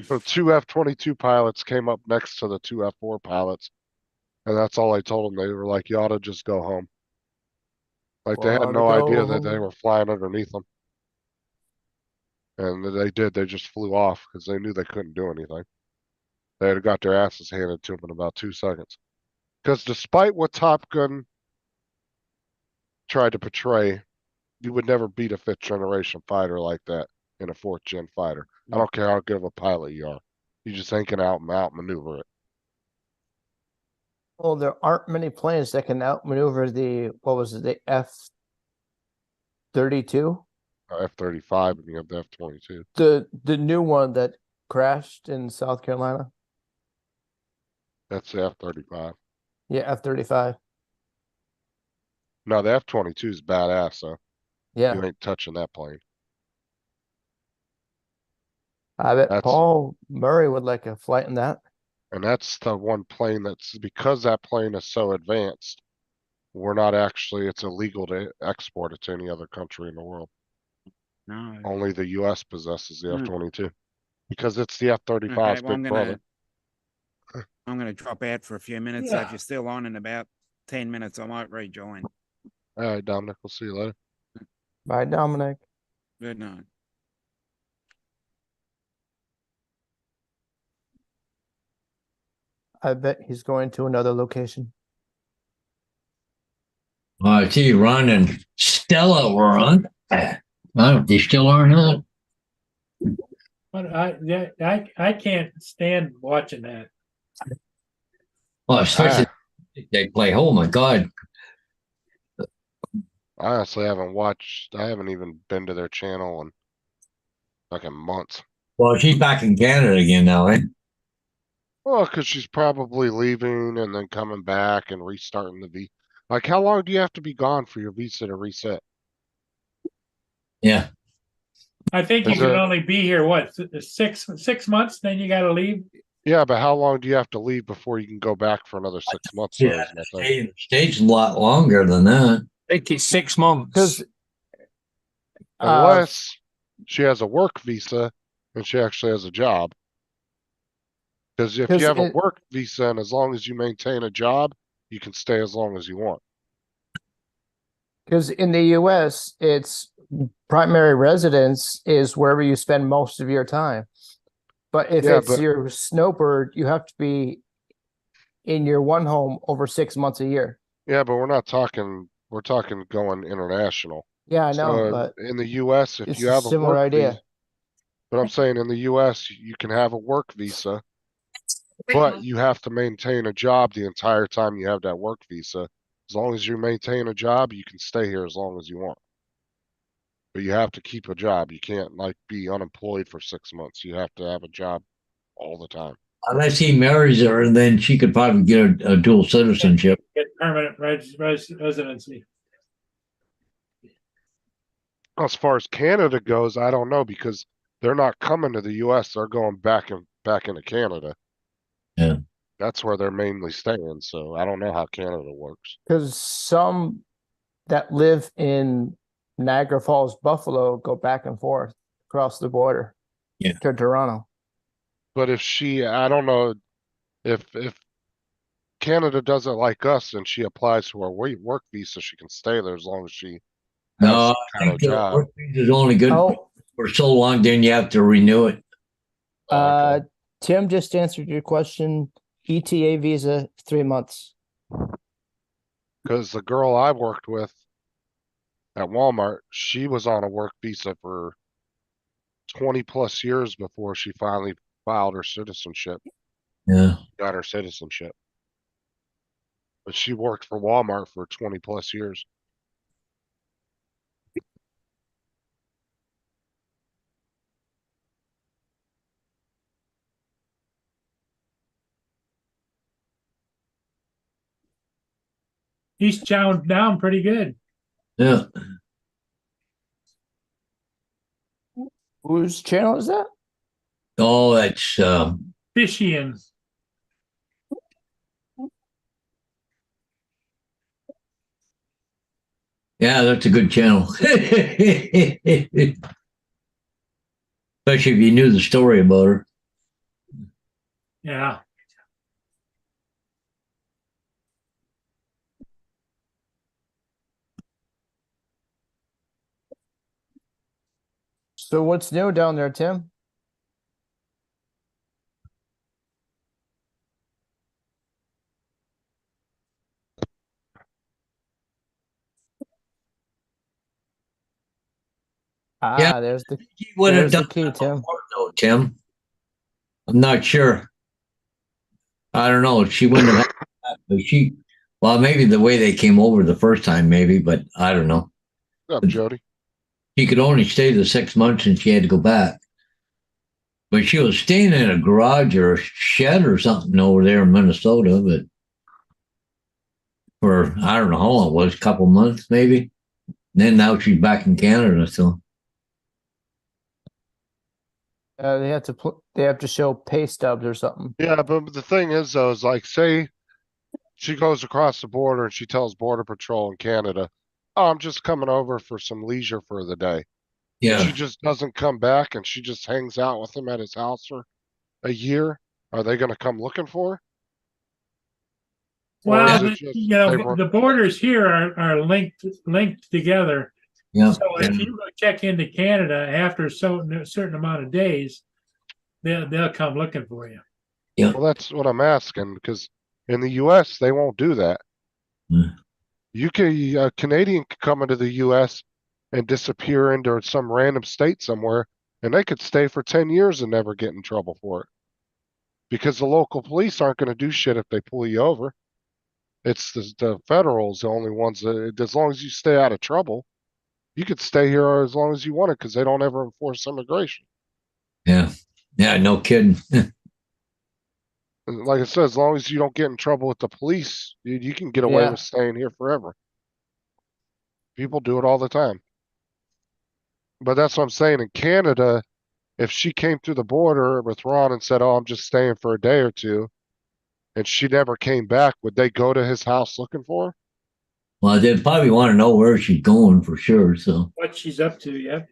S2: So 2 F-22 pilots came up next to the 2 F-4 pilots, and that's all I told them. They were like, "You ought to just go home." Like they had no idea that they were flying underneath them. And they did. They just flew off because they knew they couldn't do anything. They had got their asses handed to them in about 2 seconds. Because despite what Top Gun tried to portray, you would never beat a 5th generation fighter like that in a 4th gen fighter. I don't care how good of a pilot you are. You just ain't gonna outmaneuver it.
S11: Well, there aren't many planes that can outmaneuver the the F-32?
S2: F-35, and you have the F-22.
S11: The new one that crashed in South Carolina.
S2: That's the F-35.
S11: Yeah, F-35.
S2: No, the F-22 is badass, so
S11: yeah,
S2: you ain't touching that plane.
S11: I bet Paul Murray would like a flight in that.
S2: And that's the one plane that's, because that plane is so advanced, we're not actually, it's illegal to export it to any other country in the world.
S6: No.
S2: Only the U.S. possesses the F-22 because it's the F-35's big brother.
S6: I'm going to drop out for a few minutes. So if you're still on in about 10 minutes, I might rejoin.
S2: All right, Dominic, we'll see you later.
S11: Bye, Dominic.
S6: Good night.
S11: I bet he's going to another location.
S3: I see Ron and Stella were on. Oh, they still are not.
S1: But I can't stand watching that.
S3: Well, especially they play. Oh my God!
S2: I honestly haven't watched. I haven't even been to their channel in fucking months.
S3: Well, she's back in Canada again now, eh?
S2: Well, because she's probably leaving and then coming back and restarting the visa. Like, how long do you have to be gone for your visa to reset?
S3: Yeah.
S1: I think you can only be here, what, 6 months, then you got to leave?
S2: Yeah, but how long do you have to leave before you can go back for another 6 months?
S3: Yeah, stay in the States a lot longer than that.
S4: I think it's 6 months.
S2: Unless she has a work visa and she actually has a job. Because if you have a work visa and as long as you maintain a job, you can stay as long as you want.
S11: Because in the U.S., it's primary residence is wherever you spend most of your time. But if it's your snowbird, you have to be in your one home over 6 months a year.
S2: Yeah, but we're talking going international.
S11: Yeah, I know,
S2: So
S11: but
S2: in the US, if
S11: it's
S2: you
S11: a
S2: have a
S11: similar
S2: work
S11: idea.
S2: visa, but I'm saying in the US, you can have a work visa, but you have to maintain a job the entire time you have that work visa. As long as you maintain a job, you can stay here as long as you want. But you have to keep a job. You can't like be unemployed for 6 months. You have to have a job all the time.
S3: Unless he marries her, and then she could probably get a dual citizenship.
S1: Get permanent residency.
S2: As far as Canada goes, I don't know because they're not coming to the US. They're going back into Canada.
S3: Yeah.
S2: That's where they're mainly staying. So I don't know how Canada works.
S11: Because some that live in Niagara Falls, Buffalo, go back and forth across the border to Toronto.
S2: But if I don't know if Canada does it like us and she applies to her work visa, she can stay there as long as she has
S3: No,
S2: some
S3: I
S2: kind
S3: think
S2: of
S3: the
S2: job.
S3: work visa is only good for so long, then you have to renew it.
S11: Tim just answered your question. ETA visa, 3 months.
S2: Because the girl I worked with at Walmart, she was on a work visa for 20 plus years before she finally filed her citizenship.
S3: Yeah.
S2: Got her citizenship. But she worked for Walmart for 20 plus years.
S1: He's chowing down pretty good.
S3: Yeah.
S11: Whose channel is that?
S3: Oh, that's
S1: Fishian.
S3: yeah, that's a good channel. Especially if you knew the story about her.
S1: Yeah.
S11: So what's new down there, Tim?
S3: Yeah,
S11: there's the
S3: would have
S11: there's the
S3: done
S11: key, Tim.
S3: though, Tim. I'm not sure. I don't know. She wouldn't have had that, but well, maybe the way they came over the first time, maybe, but I don't know.
S2: What's up, Jody?
S3: She could only stay the 6 months and she had to go back. But she was staying in a garage or a shed or something over there in Minnesota, but for I don't know how long it was, a couple months maybe. And then now she's back in Canada, so
S11: They have to show pay stubs or something.
S2: Yeah, but the thing is, though, is like, say she goes across the border and she tells Border Patrol in Canada, "Oh, I'm just coming over for some leisure for the day."
S3: Yeah.
S2: She just doesn't come back and she just hangs out with him at his house for a year. Are they going to come looking for her?
S1: Well, the borders here are linked together.
S3: Yeah.
S1: So if you go check into Canada after a certain amount of days, they'll come looking for you.
S3: Yeah.
S2: Well, that's what I'm asking because in the U.S. they won't do that. A Canadian could come into the U.S. and disappear into some random state somewhere, and they could stay for 10 years and never get in trouble for it. Because the local police aren't going to do shit if they pull you over. It's the federals, the only ones that, as long as you stay out of trouble, you could stay here as long as you want it because they don't ever enforce immigration.
S3: Yeah. Yeah, no kidding.
S2: Like I said, as long as you don't get in trouble with the police, you can get away with staying here forever. People do it all the time. But that's what I'm saying. In Canada, if she came through the border with Ron and said, "Oh, I'm just staying for a day or two," and she never came back, would they go to his house looking for her?
S3: Well, they'd probably want to know where she's going for sure. So
S1: what she's up to, yeah.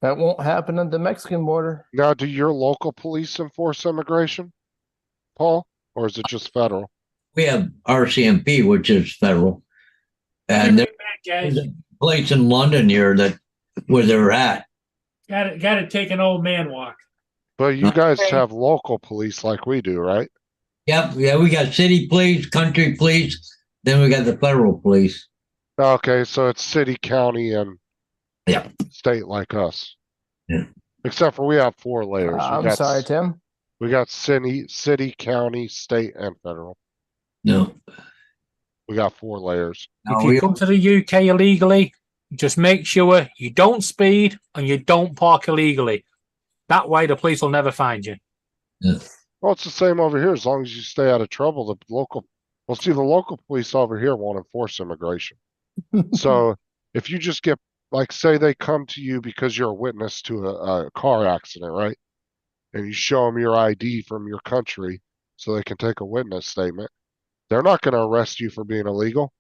S11: That won't happen at the Mexican border.
S2: Now, do your local police enforce immigration, Paul, or is it just federal?
S3: we have RCMP, which is federal, and there's a place in London here where they're at.
S1: Got to take an old man walk.
S2: But you guys have local police like we do, right?
S3: Yep. Yeah, we got city police, country police, then we got the federal police.
S2: Okay, so it's city, county, and
S3: Yeah.
S2: state like us.
S3: Yeah.
S2: Except for we have 4 layers.
S11: I'm sorry, Tim.
S2: We got city, county, state, and federal.
S3: No.
S2: We got 4 layers.
S4: If you come to the UK illegally, just make sure you don't speed and you don't park illegally. That way, the police will never find you.
S3: Yeah.
S2: Well, it's the same over here. As long as you stay out of trouble, the local police over here won't enforce immigration. So if you just get, like, say they come to you because you're a witness to a car accident, right? And you show them your ID from your country so they can take a witness statement. They're not going to arrest you for being illegal.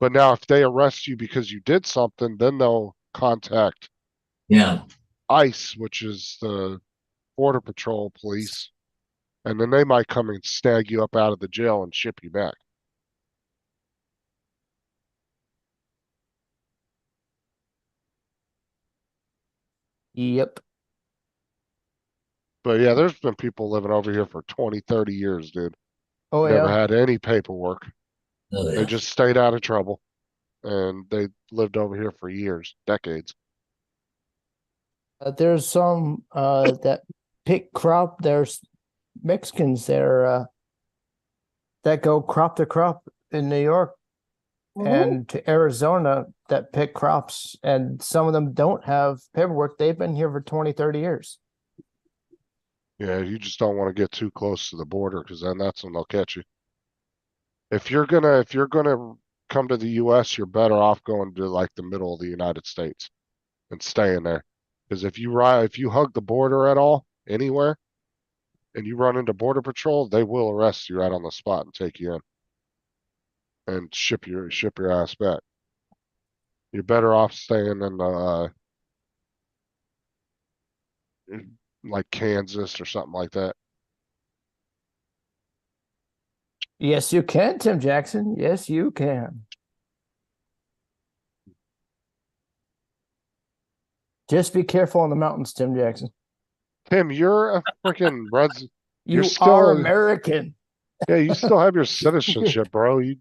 S2: But now if they arrest you because you did something, then they'll contact ICE, which is the Border Patrol police. And then they might come and snag you up out of the jail and ship you back.
S11: Yep.
S2: But yeah, there's been people living over here for 20, 30 years, dude.
S11: Oh,
S2: Never
S11: yeah.
S2: had any paperwork.
S3: Oh, yeah.
S2: They just stayed out of trouble. And they lived over here for years, decades.
S11: There's some that pick crop. There's Mexicans there that go crop to crop in New York and to Arizona that pick crops. And some of them don't have paperwork. They've been here for 20, 30 years.
S2: Yeah, you just don't want to get too close to the border because then that's when they'll catch you. If you're gonna come to the US, you're better off going to like the middle of the United States and staying there. Because if you hug the border at all, anywhere, and you run into Border Patrol, they will arrest you right on the spot and take you in. And ship your ass back. You're better off staying in like Kansas or something like that.
S11: Yes, you can, Tim Jackson. Yes, you can. Just be careful on the mountains, Tim Jackson.
S2: Tim, you're a freaking
S11: You are American.
S2: Yeah, you still have your citizenship, bro. You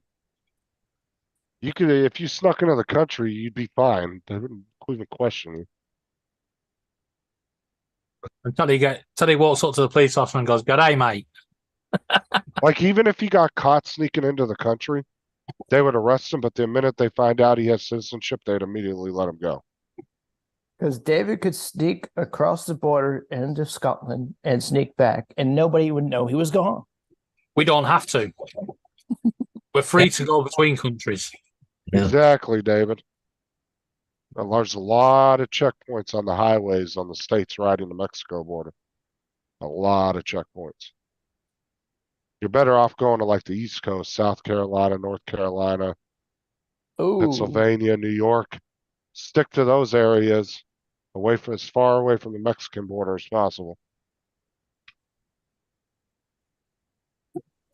S2: could, if you snuck into the country, you'd be fine. They wouldn't even question you.
S4: Until he walks up to the police officer and goes, "G'day, mate."
S2: Like, even if he got caught sneaking into the country, they would arrest him, but the minute they find out he has citizenship, they'd immediately let him go.
S11: Because David could sneak across the border into Scotland and sneak back, and nobody would know he was gone.
S4: We don't have to. We're free to go between countries.
S2: Exactly, David. And there's a lot of checkpoints on the highways on the states riding the Mexico border. A lot of checkpoints. You're better off going to like the East Coast, South Carolina, North Carolina, Pennsylvania, New York. Stick to those areas as far away from the Mexican border as possible.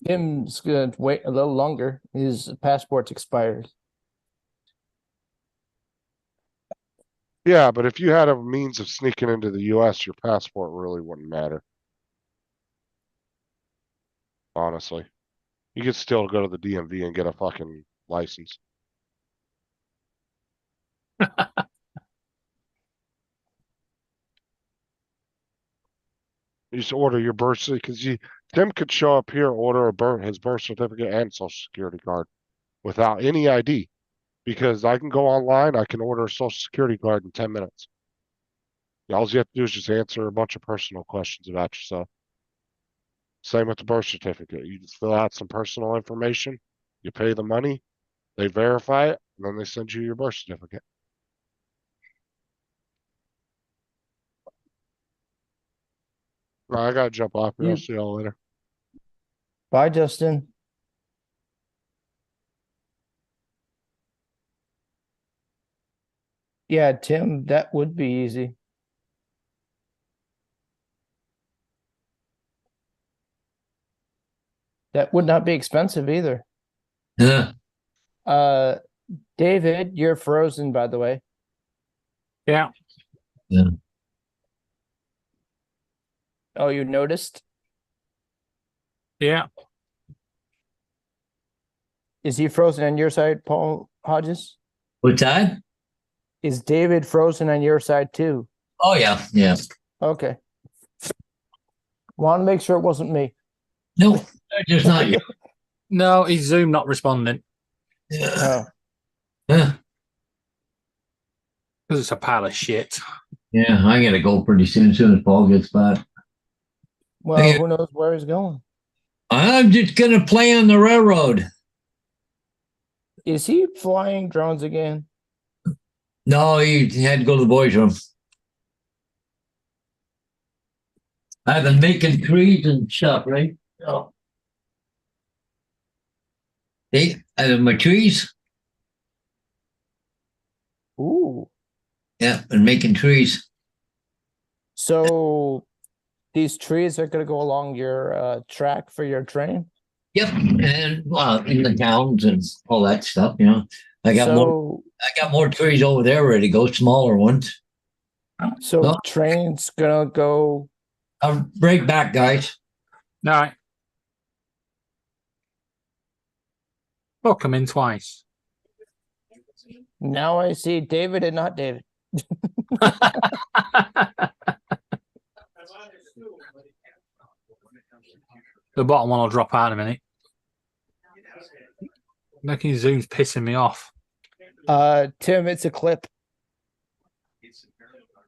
S11: Tim's going to wait a little longer. His passport's expired.
S2: Yeah, but if you had a means of sneaking into the US, your passport really wouldn't matter. Honestly. You could still go to the DMV and get a fucking license. You just order your birth certificate, because Tim could show up here, order his birth certificate and social security card without any ID. Because I can go online, I can order a social security card in 10 minutes. All you have to do is just answer a bunch of personal questions about yourself. Same with the birth certificate. You just fill out some personal information, you pay the money, they verify it, and then they send you your birth certificate. I gotta jump off here. I'll see y'all later.
S11: Bye, Justin. Yeah, Tim, that would be easy. That would not be expensive either.
S3: Yeah.
S11: David, you're frozen, by the way.
S4: Yeah.
S3: Yeah.
S11: Oh, you noticed?
S4: Yeah.
S11: Is he frozen on your side, Paul Hodges?
S3: What's that?
S11: Is David frozen on your side too?
S3: Oh yeah, yeah.
S11: Okay. Want to make sure it wasn't me.
S3: No, just not you.
S4: No, he's Zoom not responding.
S11: Oh.
S3: Yeah.
S4: Because it's a pile of shit.
S3: Yeah, I gotta go pretty soon as Paul gets back.
S11: Well,
S3: Yeah.
S11: who knows where he's going?
S3: I'm just gonna play on the railroad.
S11: Is he flying drones again?
S3: No, he had to go to the boys' room. I've been making trees and stuff, right? Oh. See, I have my trees.
S11: Ooh.
S3: Yeah, been making trees.
S11: So these trees are going to go along your track for your train?
S3: Yep, and in the towns and all that stuff, you know. I got more trees over there ready to go, smaller ones.
S11: So train's gonna go.
S3: I'll break back, guys.
S4: All right. Oh, come in twice.
S11: Now I see David and not David.
S4: The bottom one will drop out in a minute. Making Zoom's pissing me off.
S11: Tim, it's a clip.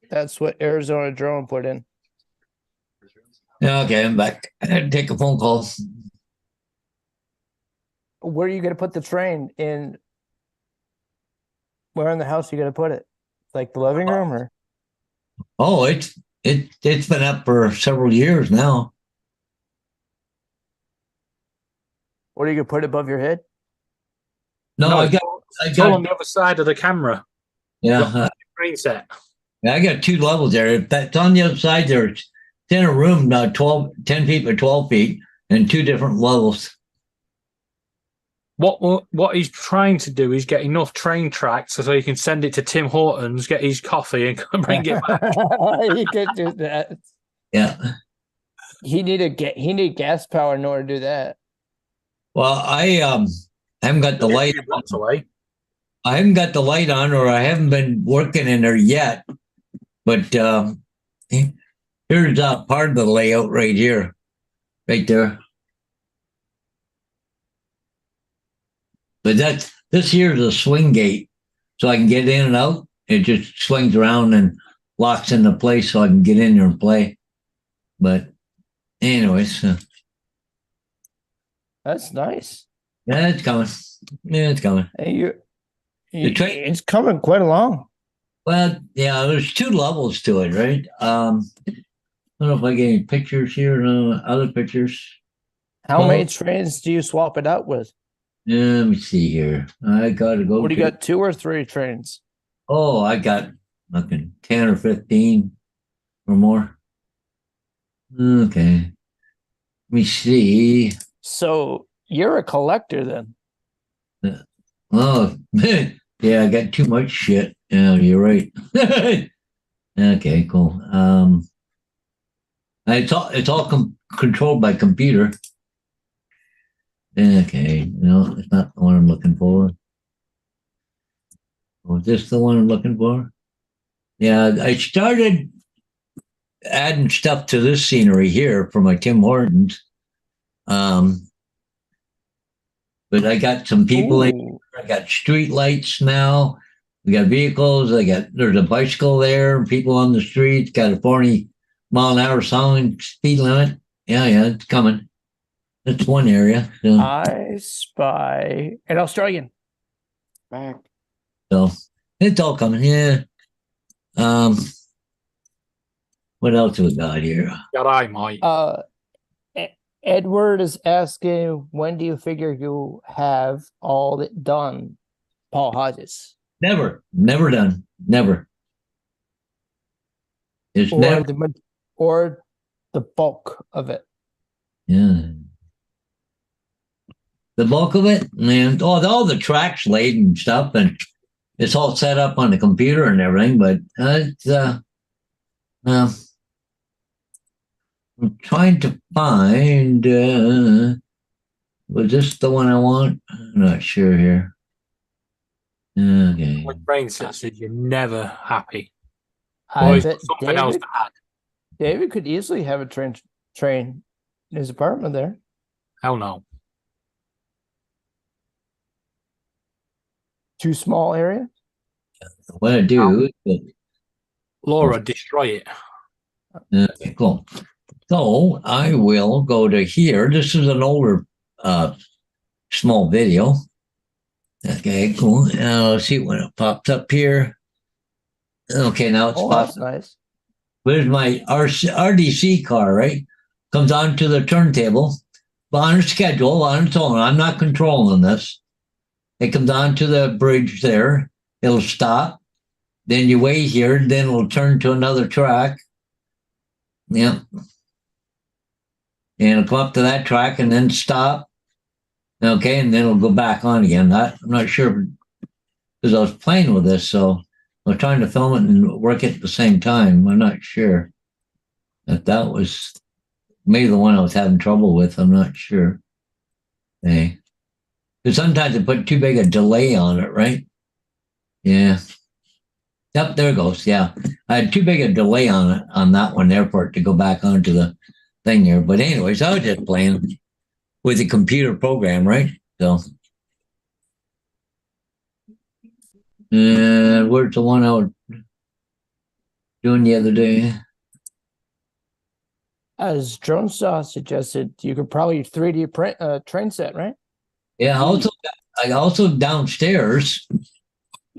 S11: That's what Arizona Drone put in.
S3: Yeah, okay, I'm back. I had to take a phone call.
S11: Where are you going to put the train in? Where in the house are you going to put it? Like the living room or?
S3: Oh, it's been up for several years now.
S11: What are you going to put above your head?
S3: No, I
S4: it's all on the other side of the camera.
S3: Yeah,
S4: Screen set.
S3: yeah, I got 2 levels there. If that's on the other side there. It's in a room, 10 feet by 12 feet, and 2 different levels.
S4: What he's trying to do is get enough train tracks so he can send it to Tim Hortons, get his coffee, and bring it back.
S11: He could do that.
S3: Yeah.
S11: He need gas power in order to do that.
S3: Well, I haven't got the light on. I haven't got the light on, or I haven't been working in there yet. But here's part of the layout right here, right there. But this here is a swing gate, so I can get in and out. It just swings around and locks into place, so I can get in there and play. But anyways,
S11: that's nice.
S3: Yeah, it's coming. Yeah, it's coming.
S11: Hey, it's coming quite along.
S3: Well, yeah, there's 2 levels to it, right? I don't know if I get any pictures here. No, other pictures.
S11: How many trains do you swap it out with?
S3: Let me see here. I gotta go.
S11: What do you got? 2 or 3 trains?
S3: Oh, I got fucking 10 or 15 or more. Okay. Let me see.
S11: So you're a collector then?
S3: Oh, yeah, I got too much shit. Yeah, you're right. Okay, cool. It's all controlled by computer. Okay, no, it's not the one I'm looking for. Was this the one I'm looking for? Yeah, I started adding stuff to this scenery here for my Tim Hortons. But I got some people in here. I got street lights now. We got vehicles. There's a bicycle there. People on the streets. Got a 40-mile-an-hour speed limit. Yeah, it's coming. That's one area. So.
S11: I spy an Australian.
S6: Back.
S3: So it's all coming. Yeah. What else we got here?
S4: G'day, mate.
S11: Edward is asking, when do you figure you have all it done, Paul Hodges?
S3: Never done. Never. It's
S11: or
S3: never.
S11: Or the bulk of it.
S3: Yeah. The bulk of it, man. All the tracks laid and stuff, and it's all set up on the computer and everything. But it's I'm trying to find, was this the one I want? I'm not sure here. Okay.
S4: With brain sensors, you're never happy.
S11: I
S4: Always
S11: bet
S4: something else
S11: David,
S4: to add.
S11: David could easily have a train in his apartment there.
S4: Hell no.
S11: Too small area.
S3: What I do,
S4: Laura, destroy it.
S3: okay, cool. So I will go to here. This is an older small video. Okay, cool. Let's see when it pops up here. Okay, now it's
S11: Oh,
S3: popped.
S11: that's nice.
S3: There's my RDC car, right? Comes onto the turntable, on a schedule, on its own. I'm not controlling this. It comes onto the bridge there. It'll stop. Then you wait here. Then it'll turn to another track. Yep. And it'll come up to that track and then stop. Okay, and then it'll go back on again. I'm not sure because I was playing with this, so I was trying to film it and work it at the same time. I'm not sure that was maybe the one I was having trouble with. I'm not sure. Okay. Because sometimes they put too big a delay on it, right? Yeah. Yep, there it goes. Yeah. I had too big a delay on it on that one there for it to go back onto the thing there. But anyways, I was just playing with the computer program, right? So and where's the one I was doing the other day?
S11: As Drone Saw suggested, you could probably 3D print a train set, right?
S3: Yeah, I also downstairs,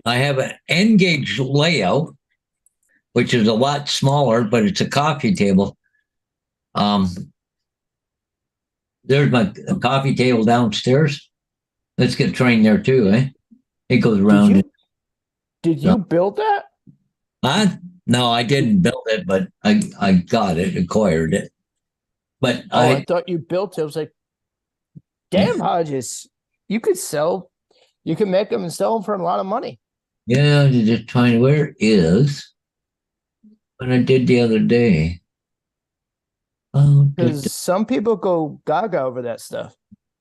S3: I have an N-gauge layout, which is a lot smaller, but it's a coffee table. There's my coffee table downstairs. Let's get trained there too, eh? It goes around.
S11: Did you build that?
S3: No, I didn't build it, but I got it, acquired it. But
S11: I thought you built it. I was like, damn, Hodges, you could make them and sell them for a lot of money.
S3: Yeah, I'm just trying, where is what I did the other day? Oh,
S11: Because some people go gaga over that stuff.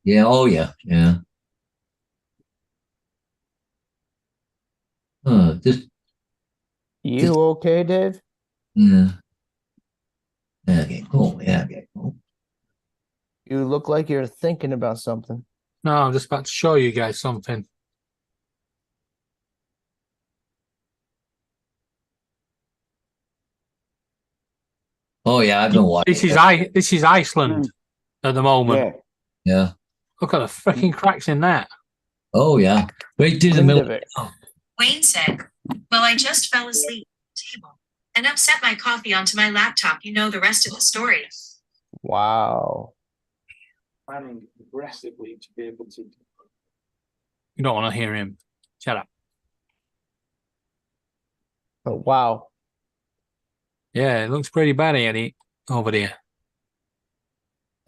S3: yeah, oh yeah, yeah.
S11: You okay, Dave?
S3: Yeah. Okay, cool. Yeah, okay, cool.
S11: You look like you're thinking about something.
S4: No, I'm just about to show you guys something.
S3: Oh yeah, I've been watching.
S4: This is Iceland at the moment.
S3: Yeah.
S4: Look at the freaking cracks in that.
S3: Oh yeah. Right through the middle of it.
S17: Wayne said, well, I just fell asleep at the table and upset my coffee onto my laptop. You know the rest of the story.
S11: Wow.
S4: Planning aggressively to be able to. You don't want to hear him. Shut up.
S11: Oh, wow.
S4: Yeah, it looks pretty bad, Eddie, over there.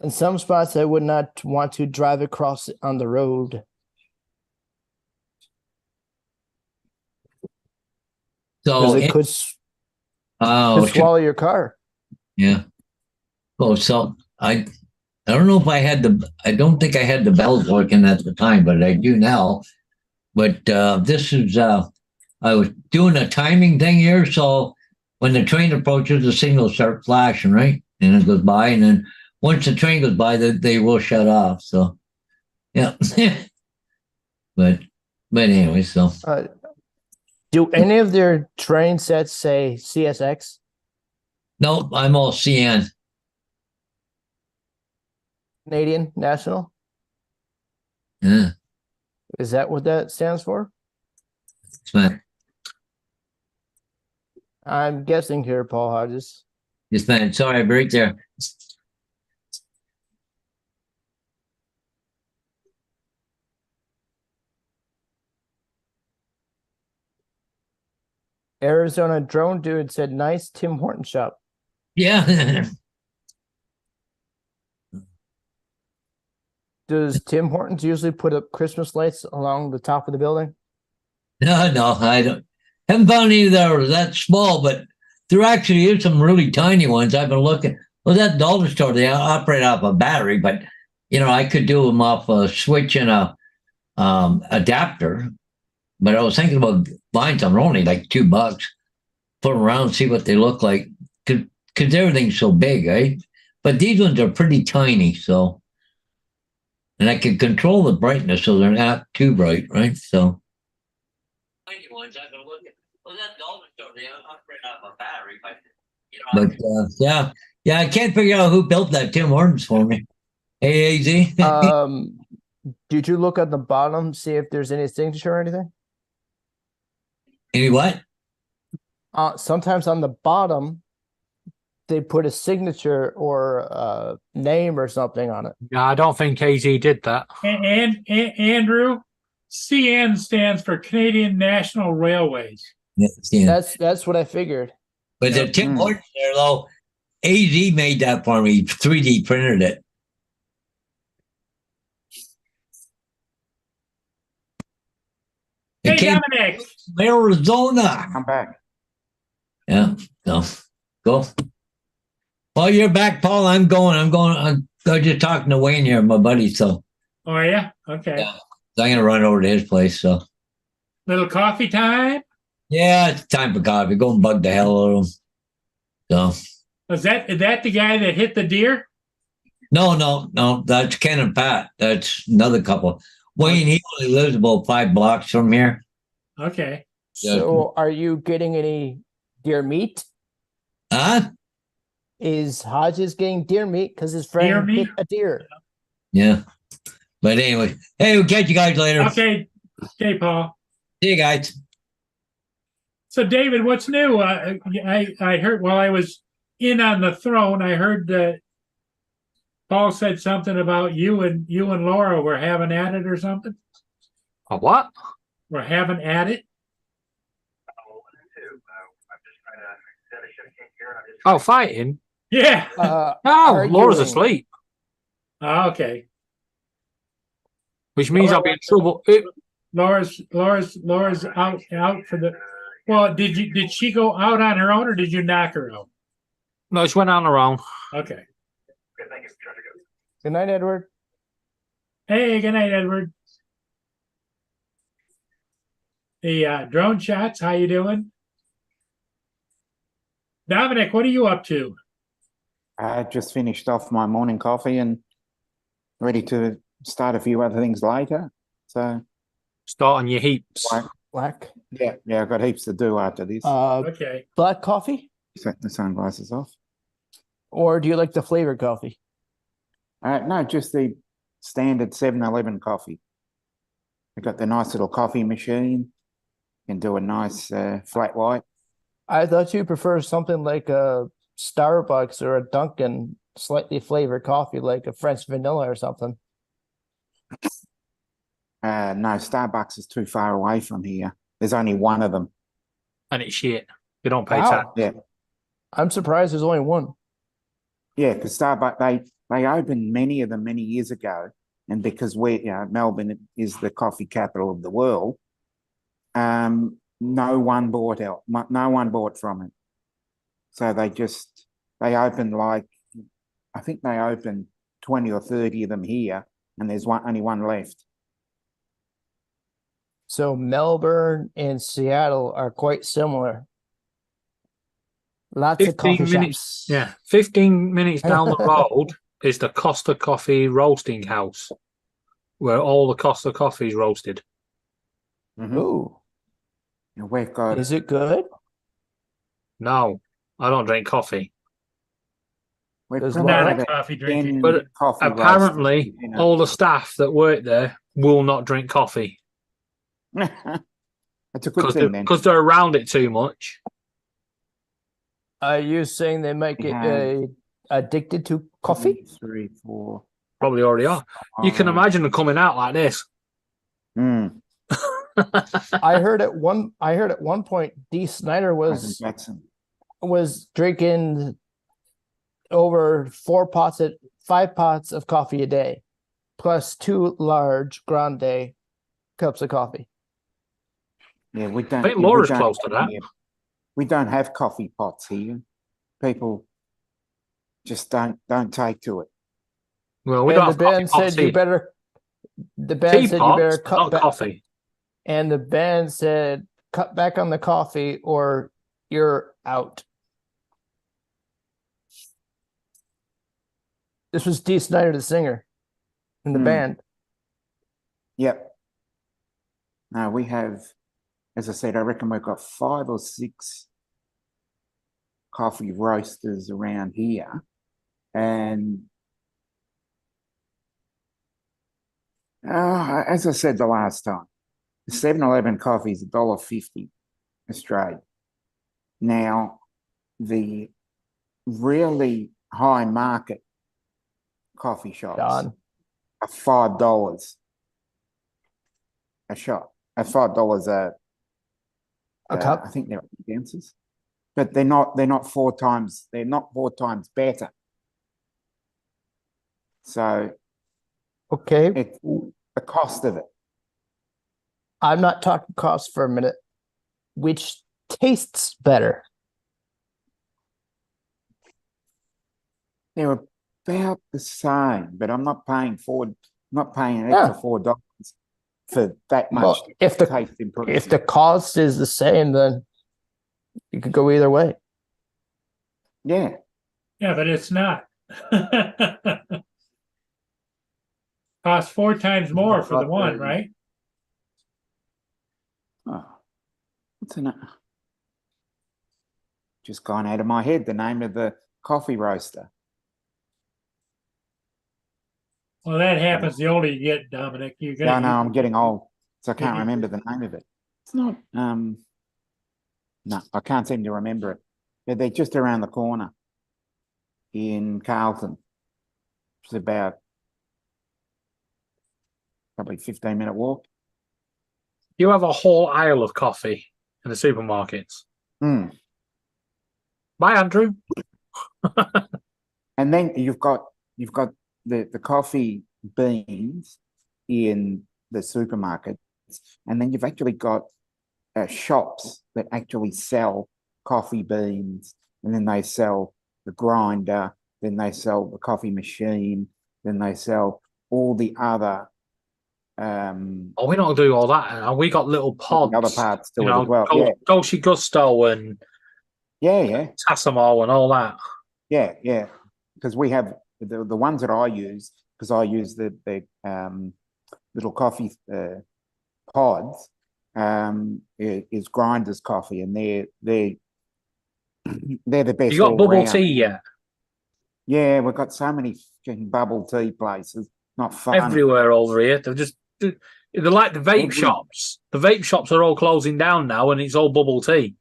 S11: In some spots, I would not want to drive across on the road.
S3: So
S11: it could swallow your car.
S3: Yeah. Oh, so I don't know if I don't think I had the bells working at the time, but I do now. But this is I was doing a timing thing here, so when the train approaches, the signals start flashing, right? And it goes by, and then once the train goes by, they will shut off. So yeah. but anyway, so
S11: do any of their train sets say CSX?
S3: No, I'm all CN.
S11: Canadian National?
S3: Yeah.
S11: Is that what that stands for?
S3: It's man.
S11: I'm guessing here, Paul Hodges.
S3: Yes, man. Sorry, I break there.
S11: Arizona Drone Dude said, nice Tim Horton shop.
S3: Yeah.
S11: Does Tim Hortons usually put up Christmas lights along the top of the building?
S3: No, I don't. Haven't found any that are that small, but there actually is some really tiny ones. I've been looking. Well, that dollar store, they operate off a battery, but I could do them off a switch and a adapter. But I was thinking about buying some, they're only like $2. Put them around, see what they look like, because everything's so big, right? But these ones are pretty tiny, so. And I can control the brightness so they're not too bright, right? So. Tiny ones, I can look at. Well, that dollar store, they operate off a battery, but yeah, I can't figure out who built that Tim Hortons for me. Hey, AZ.
S11: Did you look at the bottom, see if there's any signature or anything?
S3: Any what?
S11: Sometimes on the bottom, they put a signature or a name or something on it.
S4: No, I don't think AZ did that.
S1: And Andrew, CN stands for Canadian National Railways.
S3: Yeah.
S11: That's what I figured.
S3: But the Tim Hortons there, though, AZ made that for me. 3D printed it.
S1: Hey, Dominic.
S3: Arizona.
S6: I'm back.
S3: Yeah. No. Go. Well, you're back, Paul. I'm just talking to Wayne here, my buddy. So.
S1: Oh yeah. Okay.
S3: Yeah. So I'm gonna run over to his place. So.
S1: Little coffee time.
S3: Yeah, it's time for coffee. Go and bug the hell out of him. So.
S1: Is that the guy that hit the deer?
S3: No. That's Ken and Pat. That's another couple. Wayne, he only lives about 5 blocks from here.
S1: Okay.
S11: So, are you getting any deer meat?
S3: Huh?
S11: Is Hodges getting deer meat because his friend hit a deer?
S3: Yeah. But anyway, hey, we'll catch you guys later.
S1: Okay. Okay, Paul.
S3: See you guys.
S1: So, David, what's new? I heard while I was in on the throne, I heard that Paul said something about you and Laura were having at it or something.
S4: A what?
S1: We're having at it.
S4: Oh, fighting?
S1: Yeah.
S4: Laura's asleep.
S1: Oh, okay.
S4: Which means I'll be in trouble.
S1: Laura's out for the. Well, did she go out on her own or did you knock her out?
S4: No, she went on her own.
S1: Okay.
S11: Good night, Edward.
S1: Hey, good night, Edward. The drone shots, how you doing? Dominic, what are you up to?
S6: I just finished off my morning coffee and ready to start a few other things later. So
S4: start on your heaps.
S11: Black.
S6: Yeah, I've got heaps to do after this.
S1: Okay.
S11: Black coffee?
S6: Set the sunglasses off.
S11: Or do you like the flavored coffee?
S6: No, just the standard 7-Eleven coffee. I've got the nice little coffee machine. Can do a nice flat white.
S11: I thought you prefer something like a Starbucks or a Dunkin' slightly flavored coffee, like a French vanilla or something.
S6: No, Starbucks is too far away from here. There's only one of them.
S4: And it's shit. You don't pay
S11: Wow.
S4: tax.
S6: Yeah.
S11: I'm surprised there's only one.
S6: Yeah, because Starbucks, they opened many of them many years ago. And because Melbourne is the coffee capital of the world, no one bought from it. So they opened I think they opened 20 or 30 of them here, and there's only one left.
S11: So Melbourne and Seattle are quite similar. Lots of coffee shops.
S4: Yeah, 15 minutes down the road is the Costa Coffee Roasting House, where all the Costa coffee is roasted.
S6: Mm-hmm.
S11: Ooh.
S6: And we've got.
S11: Is it good?
S4: No, I don't drink coffee.
S6: We've
S1: not a coffee drinking.
S4: But apparently, all the staff that work there will not drink coffee.
S6: That's a good thing then.
S4: Because they're around it too much.
S11: Are you saying they might get addicted to coffee?
S6: 3, 4.
S4: Probably already are. You can imagine them coming out like this.
S11: I heard at one point Dee Snider was drinking over 5 pots of coffee a day, plus 2 large grande cups of coffee.
S6: Yeah, we don't.
S4: I think Laura's close to that.
S6: We don't have coffee pots here. People Just don't take to it.
S4: Well, we
S11: And
S4: don't
S11: the
S4: have coffee
S11: band
S4: pots
S11: said you
S4: here.
S11: better. The band said you better
S4: Teapots,
S11: cut
S4: not
S11: back.
S4: coffee.
S11: And the band said cut back on the coffee or you're out. This was Dee Snider, the singer, in the band.
S6: Yep. No, we have, as I said, I reckon we've got 5 or 6 coffee roasters around here. And as I said the last time, the 7-Eleven coffee is $1.50 Australian. Now, the really high market coffee shops
S11: Don.
S6: are $5 a shot. $5
S11: a cup.
S6: I think they're 8 ounces, but they're not 4 times. They're not 4 times better. So,
S11: okay,
S6: it's the cost of it.
S11: I'm not talking cost for a minute. Which tastes better?
S6: They're about the same, but I'm not paying an extra $4 for that much.
S11: Well, if the
S6: taste improvement.
S11: if the cost is the same, then you could go either way.
S6: Yeah.
S1: Yeah, but it's not. Costs 4 times more for the one, right?
S6: Oh, what's in it? Just gone out of my head, the name of the coffee roaster.
S1: Well, that happens the older you get, Dominic. You're
S6: No,
S1: gonna.
S6: I'm getting old, so I can't remember the name of it. It's not, no, I can't seem to remember it. But they're just around the corner in Carlton. It's about probably 15-minute walk.
S4: You have a whole aisle of coffee in the supermarkets.
S6: Mm.
S4: Bye, Andrew.
S6: And then you've got the coffee beans in the supermarkets, and then you've actually got shops that actually sell coffee beans, and then they sell the grinder, then they sell the coffee machine, then they sell all the other.
S4: Oh, we don't do all that. We got little pods.
S6: Other parts to
S4: you
S6: it
S4: know,
S6: as well.
S4: Dolce Gusto and
S6: Yeah.
S4: Tassimo and all that.
S6: Yeah. Because we have the ones that I use, because I use the little coffee pods, is Grinders Coffee, and they're the best.
S4: You got
S6: all
S4: bubble
S6: round.
S4: tea yet?
S6: Yeah, we've got so many fucking bubble tea places. Not fun.
S4: Everywhere over here. They're like the vape shops. The vape shops are all closing down now, and it's all bubble tea.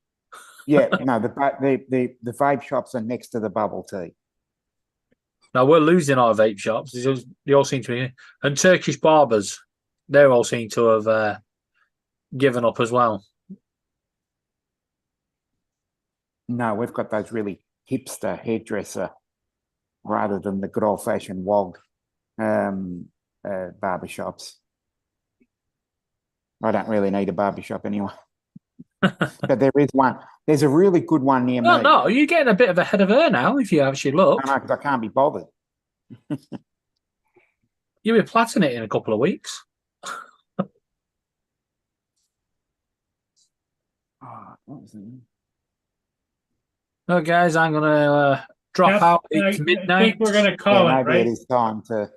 S6: Yeah, no, the vape shops are next to the bubble tea.
S4: Now we're losing our vape shops. They all seem to be, and Turkish barbers. They all seem to have given up as well.
S6: No, we've got those really hipster hairdresser rather than the good old fashioned wog barber shops. I don't really need a barber shop anyway. But there is one. There's a really good one near me.
S4: No, you're getting a bit of ahead of her now if you actually look.
S6: No, because I can't be bothered.
S4: You'll be platting it in a couple of weeks.
S6: What was it?
S4: No, guys, I'm going to drop out. It's midnight.
S1: I think we're going to call it,
S6: maybe
S1: right?
S6: it is time to.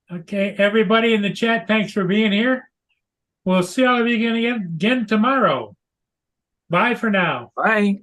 S1: Okay, everybody in the chat, thanks for being here. We'll see all of you again tomorrow. Bye for now.
S4: Bye.